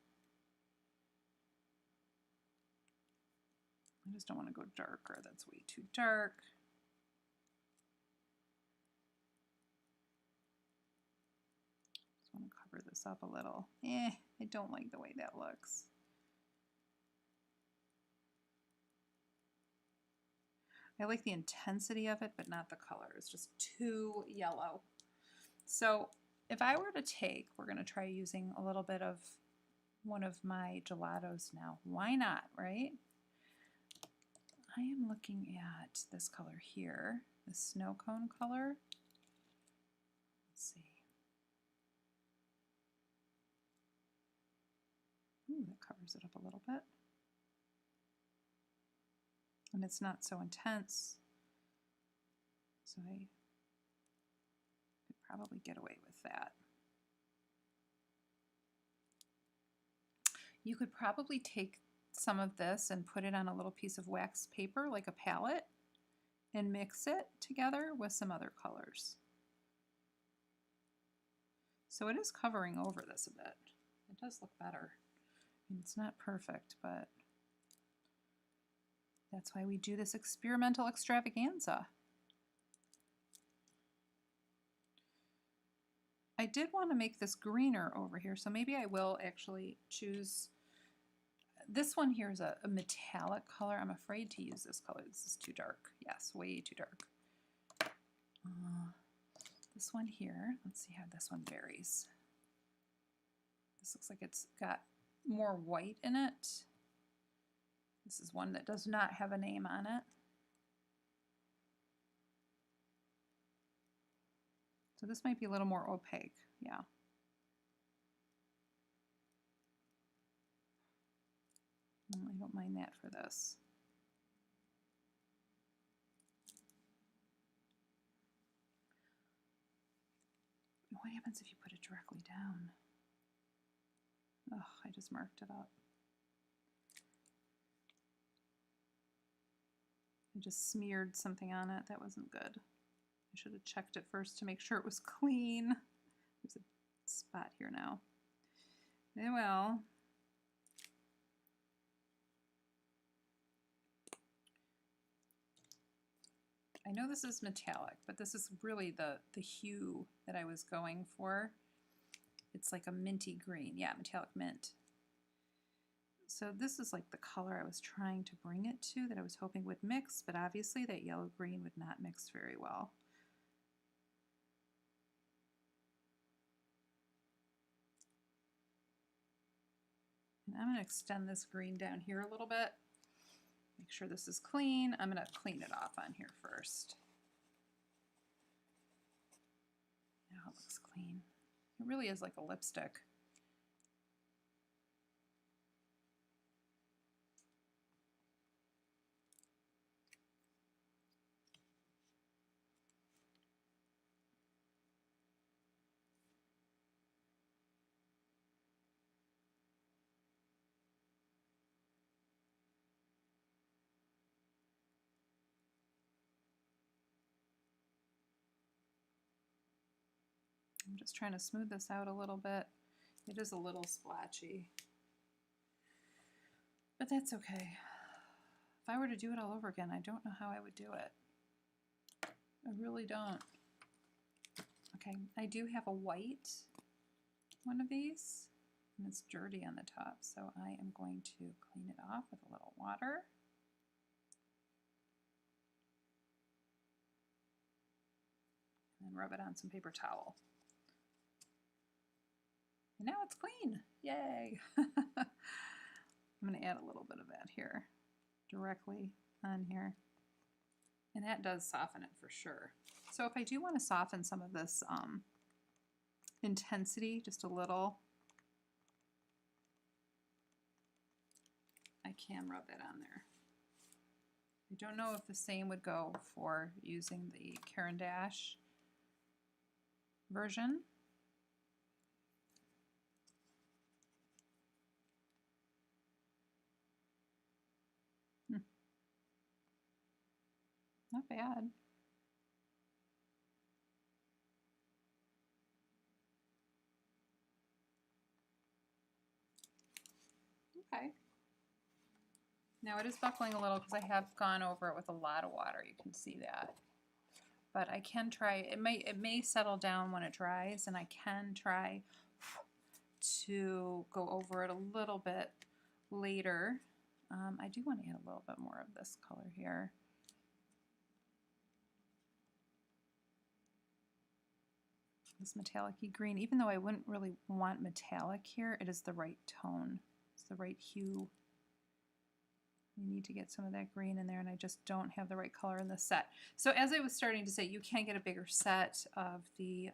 I just don't want to go darker. That's way too dark. Just want to cover this up a little. I don't like the way that looks. I like the intensity of it, but not the color. It's just too yellow. So if I were to take, we're going to try using a little bit of one of my gelatos now. Why not, right? I am looking at this color here, the snow cone color. Let's see. Ooh, that covers it up a little bit. And it's not so intense, so I could probably get away with that. You could probably take some of this and put it on a little piece of wax paper, like a palette, and mix it together with some other colors. So it is covering over this a bit. It does look better. I mean, it's not perfect, but that's why we do this experimental extravaganza. I did want to make this greener over here, so maybe I will actually choose. This one here is a metallic color. I'm afraid to use this color. This is too dark. Yes, way too dark. This one here, let's see how this one varies. This looks like it's got more white in it. This is one that does not have a name on it. So this might be a little more opaque, yeah. I don't mind that for this. What happens if you put it directly down? Oh, I just marked it up. I just smeared something on it. That wasn't good. I should have checked it first to make sure it was clean. There's a spot here now. Well, I know this is metallic, but this is really the hue that I was going for. It's like a minty green. Yeah, metallic mint. So this is like the color I was trying to bring it to, that I was hoping would mix, but obviously that yellow-green would not mix very well. And I'm going to extend this green down here a little bit. Make sure this is clean. I'm going to clean it off on here first. Now it looks clean. It really is like a lipstick. I'm just trying to smooth this out a little bit. It is a little splotchy, but that's okay. If I were to do it all over again, I don't know how I would do it. I really don't. Okay, I do have a white one of these, and it's dirty on the top, so I am going to clean it off with a little water. And then rub it on some paper towel. And now it's clean. Yay! I'm going to add a little bit of that here, directly on here. And that does soften it for sure. So if I do want to soften some of this intensity just a little, I can rub that on there. I don't know if the same would go for using the Caran d'Ache version. Not bad. Okay. Now it is buckling a little because I have gone over it with a lot of water. You can see that. But I can try, it may settle down when it dries, and I can try to go over it a little bit later. I do want to add a little bit more of this color here. This metallic-y green, even though I wouldn't really want metallic here, it is the right tone. It's the right hue. You need to get some of that green in there, and I just don't have the right color in the set. So as I was starting to say, you can get a bigger set of the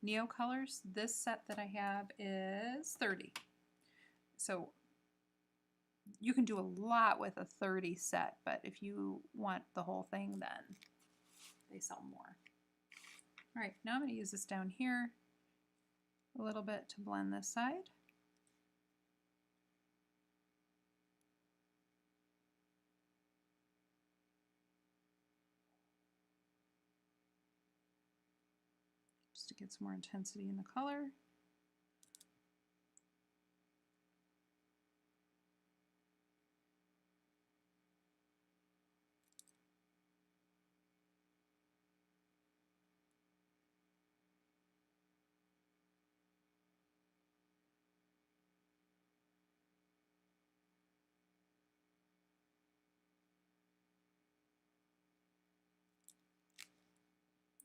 Neocolors. This set that I have is 30. So you can do a lot with a 30 set, but if you want the whole thing, then they sell more. All right, now I'm going to use this down here a little bit to blend this side. Just to get some more intensity in the color.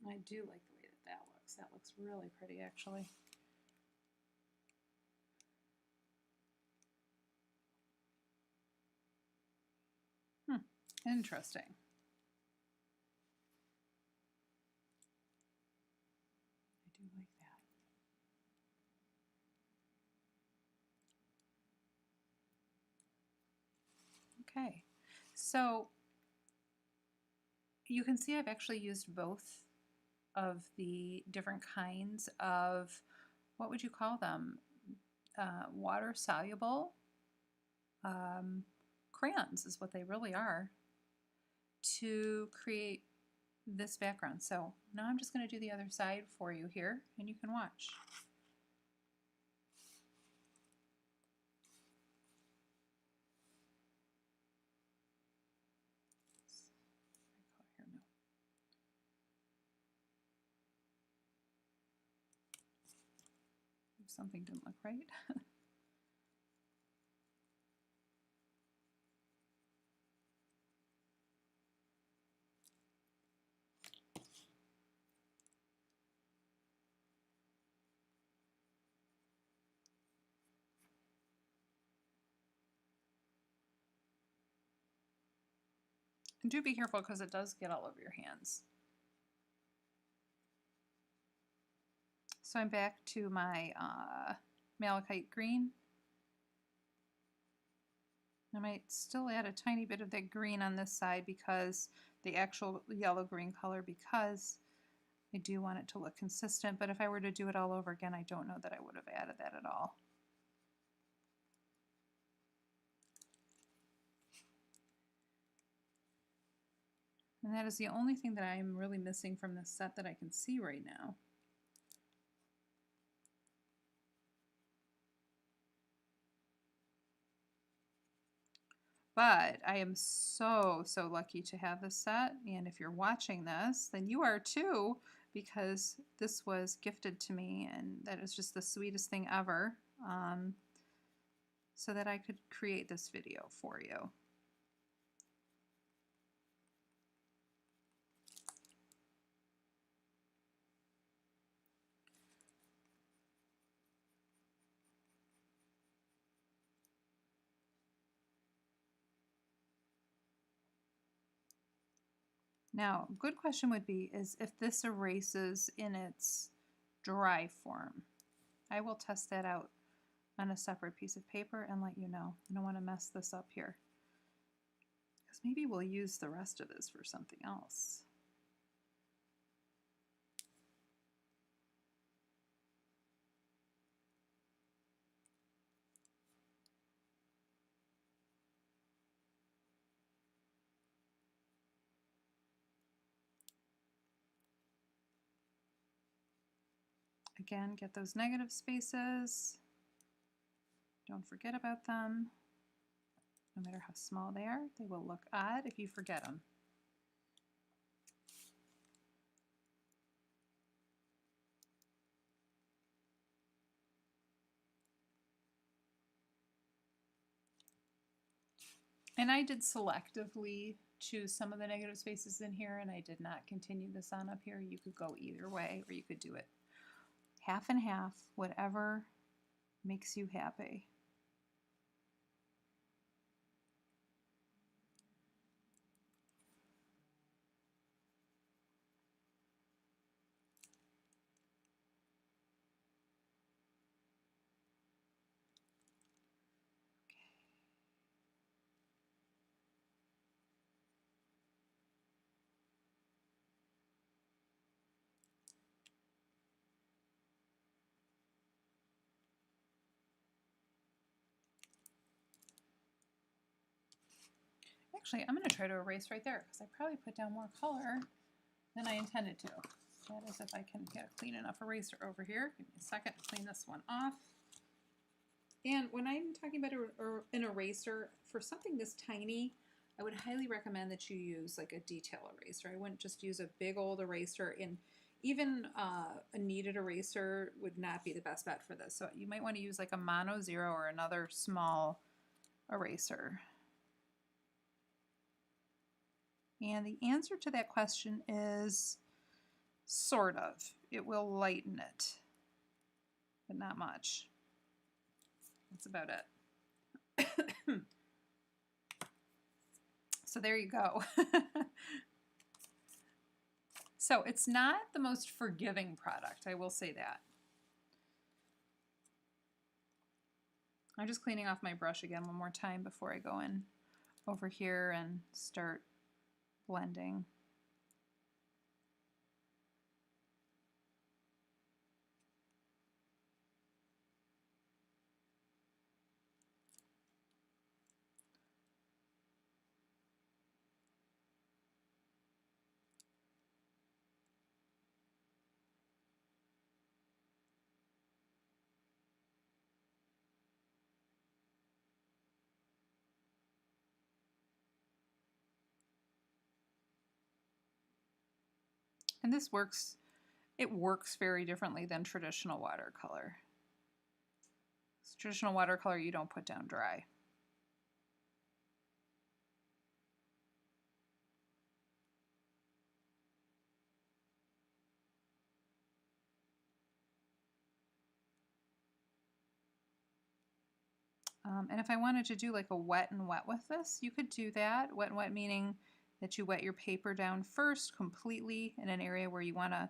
I do like the way that that looks. That looks really pretty, actually. Interesting. I do like that. Okay, so you can see I've actually used both of the different kinds of, what would you call them? Water soluble crayons is what they really are, to create this background. So now I'm just going to do the other side for you here, and you can watch. If something didn't look right. And do be careful because it does get all over your hands. So I'm back to my malachite green. I might still add a tiny bit of that green on this side because the actual yellow-green color, because I do want it to look consistent, but if I were to do it all over again, I don't know that I would have added that at all. And that is the only thing that I'm really missing from this set that I can see right now. But I am so lucky to have this set, and if you're watching this, then you are too, because this was gifted to me, and that is just the sweetest thing ever, so that I could create this video for you. Now, a good question would be is if this erases in its dry form. I will test that out on a separate piece of paper and let you know. I don't want to mess this up here, because maybe we'll use the rest of this for something else. Again, get those negative spaces. Don't forget about them. No matter how small they are, they will look odd if you forget them. And I did selectively choose some of the negative spaces in here, and I did not continue this on up here. You could go either way, or you could do it half and half, whatever makes you happy. Actually, I'm going to try to erase right there because I probably put down more color than I intended to. That is if I can get a clean enough eraser over here. Give me a second to clean this one off. And when I'm talking about an eraser, for something this tiny, I would highly recommend that you use like a detail eraser. I wouldn't just use a big old eraser, and even a kneaded eraser would not be the best bet for this. So you might want to use like a Mono Zero or another small eraser. And the answer to that question is sort of. It will lighten it, but not much. That's about it. So there you go. So it's not the most forgiving product, I will say that. I'm just cleaning off my brush again one more time before I go in over here and start blending. And this works, it works very differently than traditional watercolor. Traditional watercolor you don't put down dry. And if I wanted to do like a wet and wet with this, you could do that. Wet and wet meaning that you wet your paper down first completely in an area where you want to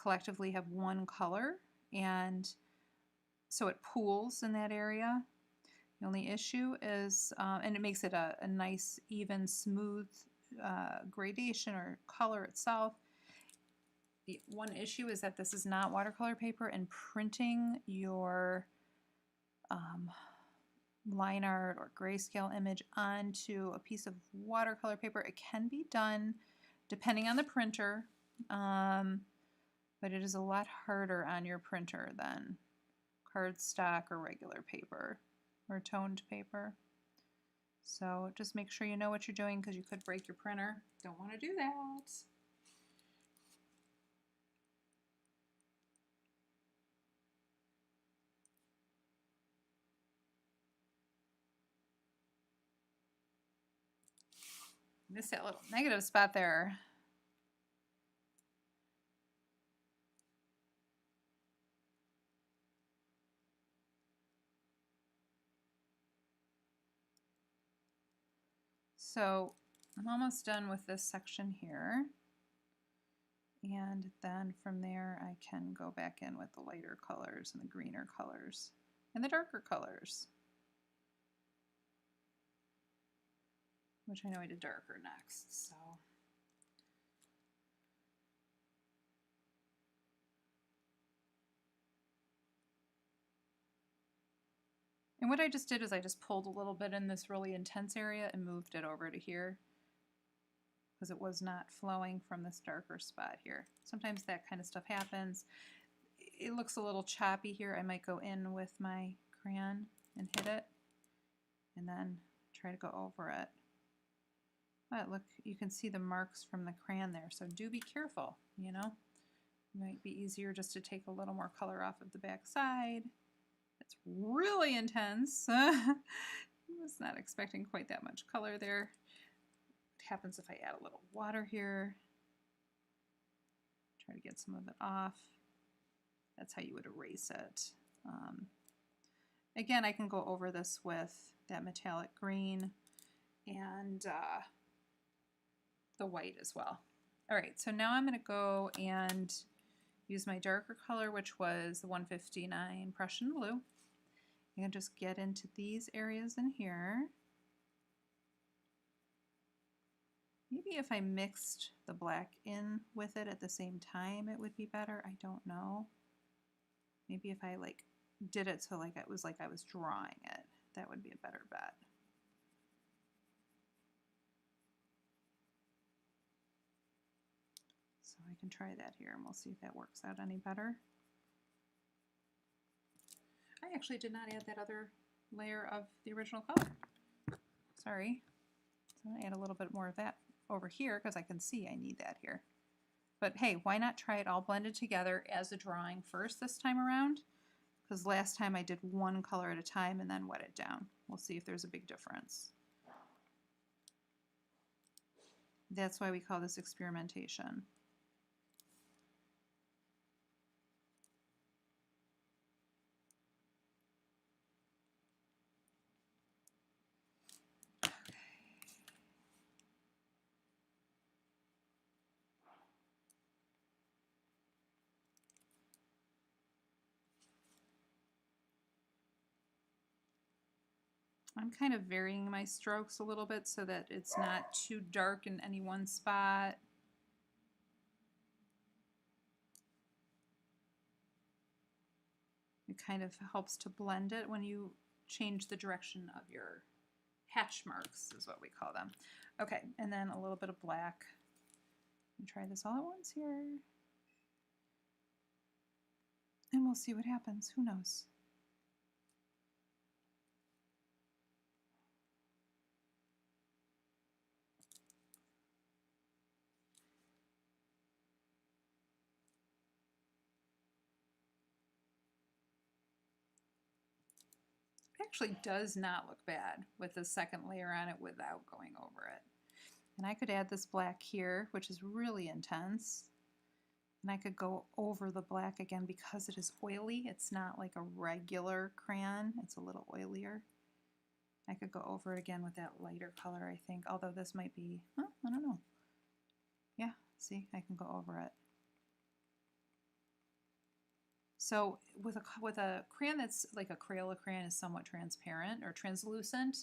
collectively have one color, and so it pools in that area. The only issue is, and it makes it a nice, even, smooth gradation or color itself. The one issue is that this is not watercolor paper, and printing your line art or grayscale image onto a piece of watercolor paper, it can be done depending on the printer, but it is a lot harder on your printer than cardstock or regular paper or toned paper. So just make sure you know what you're doing, because you could break your printer. Don't want to do that. Missed that little negative spot there. So I'm almost done with this section here. And then from there I can go back in with the lighter colors and the greener colors and the darker colors, which I know I did darker next, so. And what I just did is I just pulled a little bit in this really intense area and moved it over to here, because it was not flowing from this darker spot here. Sometimes that kind of stuff happens. It looks a little choppy here. I might go in with my crayon and hit it, and then try to go over it. But look, you can see the marks from the crayon there, so do be careful, you know. It might be easier just to take a little more color off of the back side. It's really intense. I was not expecting quite that much color there. What happens if I add a little water here? Try to get some of it off. That's how you would erase it. Again, I can go over this with that metallic green and the white as well. All right, so now I'm going to go and use my darker color, which was the 159 Prussian blue. And just get into these areas in here. Maybe if I mixed the black in with it at the same time, it would be better. I don't know. Maybe if I like did it so like it was like I was drawing it, that would be a better bet. So I can try that here and we'll see if that works out any better. I actually did not add that other layer of the original color. Sorry. So I'm going to add a little bit more of that over here because I can see I need that here. But hey, why not try it all blended together as a drawing first this time around? Because last time I did one color at a time and then wet it down. We'll see if there's a big difference. That's why we call this experimentation. I'm kind of varying my strokes a little bit so that it's not too dark in any one spot. It kind of helps to blend it when you change the direction of your hatch marks, is what we call them. Okay, and then a little bit of black. Try this all at once here. And we'll see what happens. Who knows? It actually does not look bad with the second layer on it without going over it. And I could add this black here, which is really intense. And I could go over the black again because it is oily. It's not like a regular crayon. It's a little oilier. I could go over it again with that lighter color, I think. Although this might be, I don't know. Yeah, see, I can go over it. So with a crayon that's like a Crayola crayon is somewhat transparent or translucent,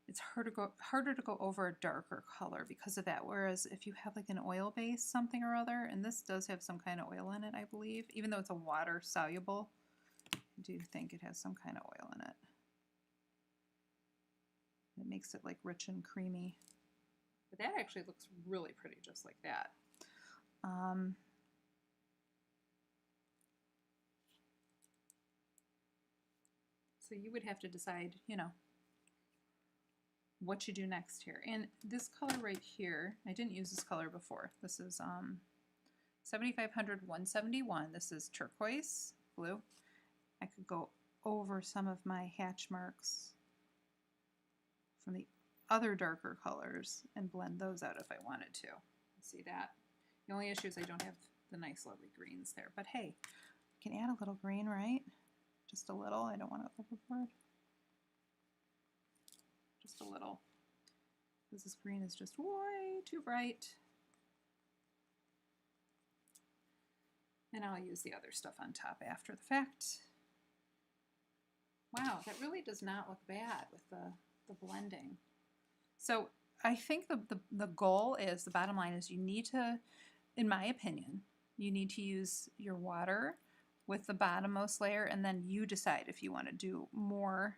it's harder to go over a darker color because of that. Whereas if you have like an oil base something or other, and this does have some kind of oil in it, I believe, even though it's a water soluble, I do think it has some kind of oil in it. It makes it like rich and creamy. But that actually looks really pretty just like that. So you would have to decide, you know, what you do next here. And this color right here, I didn't use this color before. This is 7500 171. This is turquoise blue. I could go over some of my hatch marks from the other darker colors and blend those out if I wanted to. See that? The only issue is I don't have the nice lovely greens there. But hey, I can add a little green, right? Just a little. I don't want to overboard. Just a little. Because this green is just way too bright. And I'll use the other stuff on top after the fact. Wow, that really does not look bad with the blending. So I think the goal is, the bottom line is, you need to, in my opinion, you need to use your water with the bottommost layer, and then you decide if you want to do more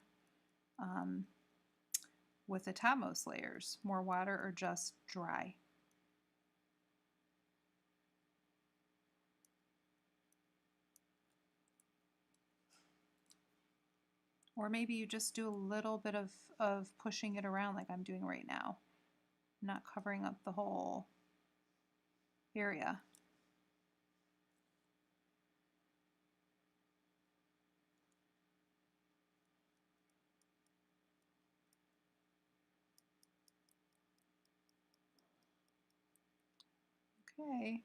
with the topmost layers, more water or just dry. Or maybe you just do a little bit of pushing it around like I'm doing right now, not covering up the whole area. Okay,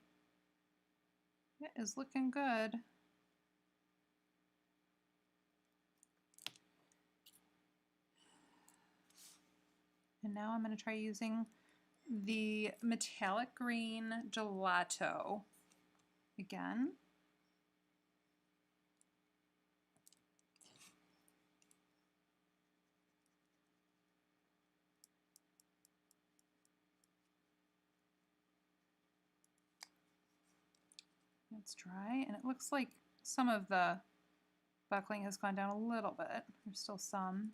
it is looking good. And now I'm going to try using the metallic green gelato again. It's dry, and it looks like some of the buckling has gone down a little bit. There's still some.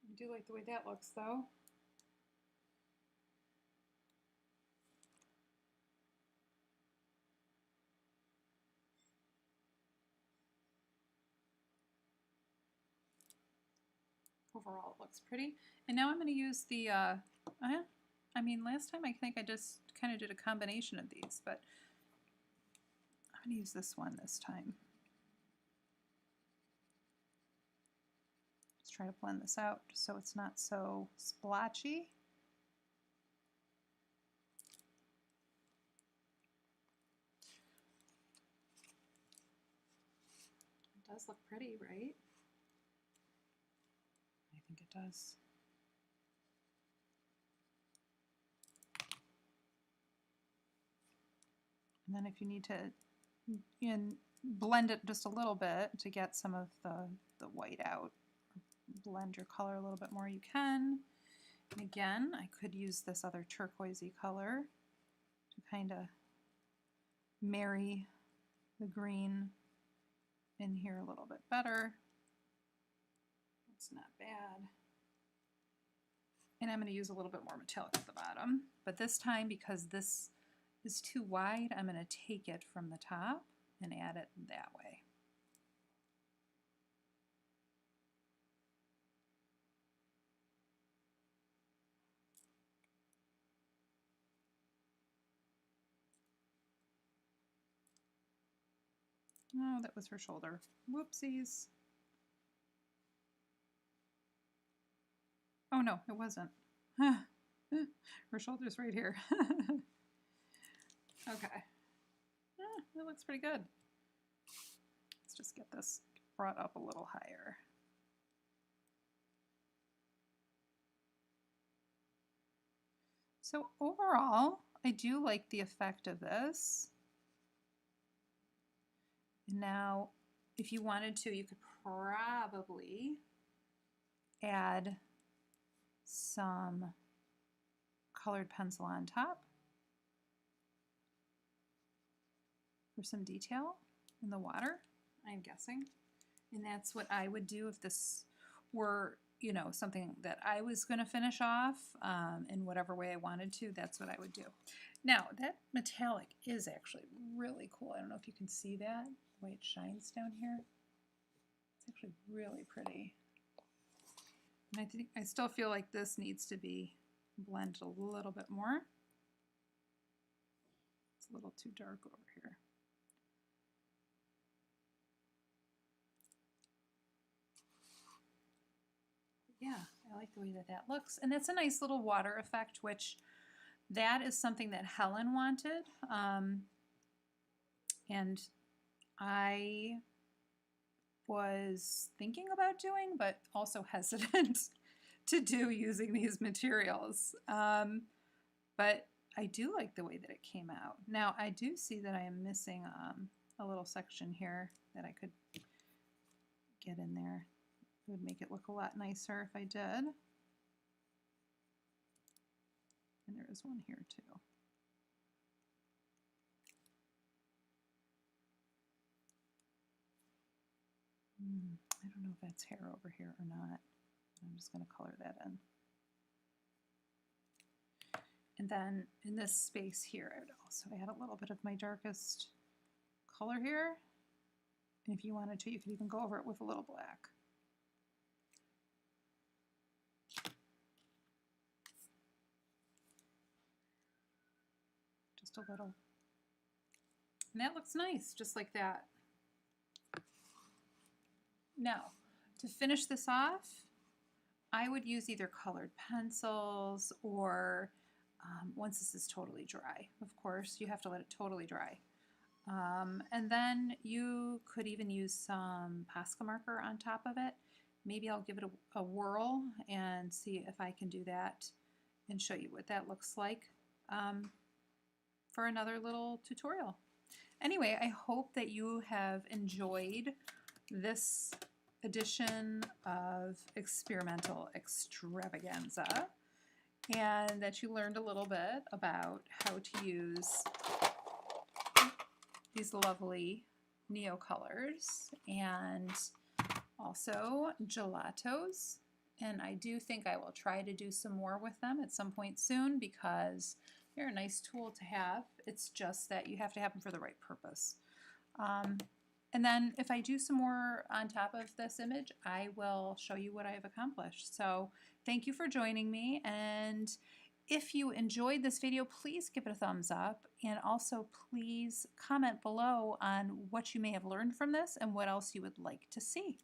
I do like the way that looks, though. Overall, it looks pretty. And now I'm going to use the, I mean, last time I think I just kind of did a combination of these, but I'm going to use this one this time. Let's try to blend this out just so it's not so splotchy. It does look pretty, right? I think it does. And then if you need to blend it just a little bit to get some of the white out, blend your color a little bit more, you can. And again, I could use this other turquoisey color to kind of marry the green in here a little bit better. It's not bad. And I'm going to use a little bit more metallic at the bottom, but this time, because this is too wide, I'm going to take it from the top and add it that way. Oh, that was her shoulder. Whoopsies. Oh no, it wasn't. Her shoulder's right here. Okay. That looks pretty good. Let's just get this brought up a little higher. So overall, I do like the effect of this. Now, if you wanted to, you could probably add some colored pencil on top for some detail in the water, I'm guessing. And that's what I would do if this were, you know, something that I was going to finish off in whatever way I wanted to. That's what I would do. Now, that metallic is actually really cool. I don't know if you can see that, the way it shines down here. It's actually really pretty. And I still feel like this needs to be blended a little bit more. It's a little too dark over here. Yeah, I like the way that that looks. And that's a nice little water effect, which that is something that Helen wanted. And I was thinking about doing, but also hesitant to do using these materials. But I do like the way that it came out. Now, I do see that I am missing a little section here that I could get in there. It would make it look a lot nicer if I did. And there is one here too. I don't know if that's hair over here or not. I'm just going to color that in. And then in this space here, I would also add a little bit of my darkest color here. And if you wanted to, you could even go over it with a little black. Just a little. And that looks nice, just like that. Now, to finish this off, I would use either colored pencils or once this is totally dry, of course, you have to let it totally dry. And then you could even use some Posca marker on top of it. Maybe I'll give it a whirl and see if I can do that and show you what that looks like for another little tutorial. Anyway, I hope that you have enjoyed this edition of Experimental Extravaganza and that you learned a little bit about how to use these lovely Neocolors and also gelatos. And I do think I will try to do some more with them at some point soon because they're a nice tool to have. It's just that you have to have them for the right purpose. And then if I do some more on top of this image, I will show you what I have accomplished. So thank you for joining me. And if you enjoyed this video, please give it a thumbs up. And also please comment below on what you may have learned from this and what else you would like to see.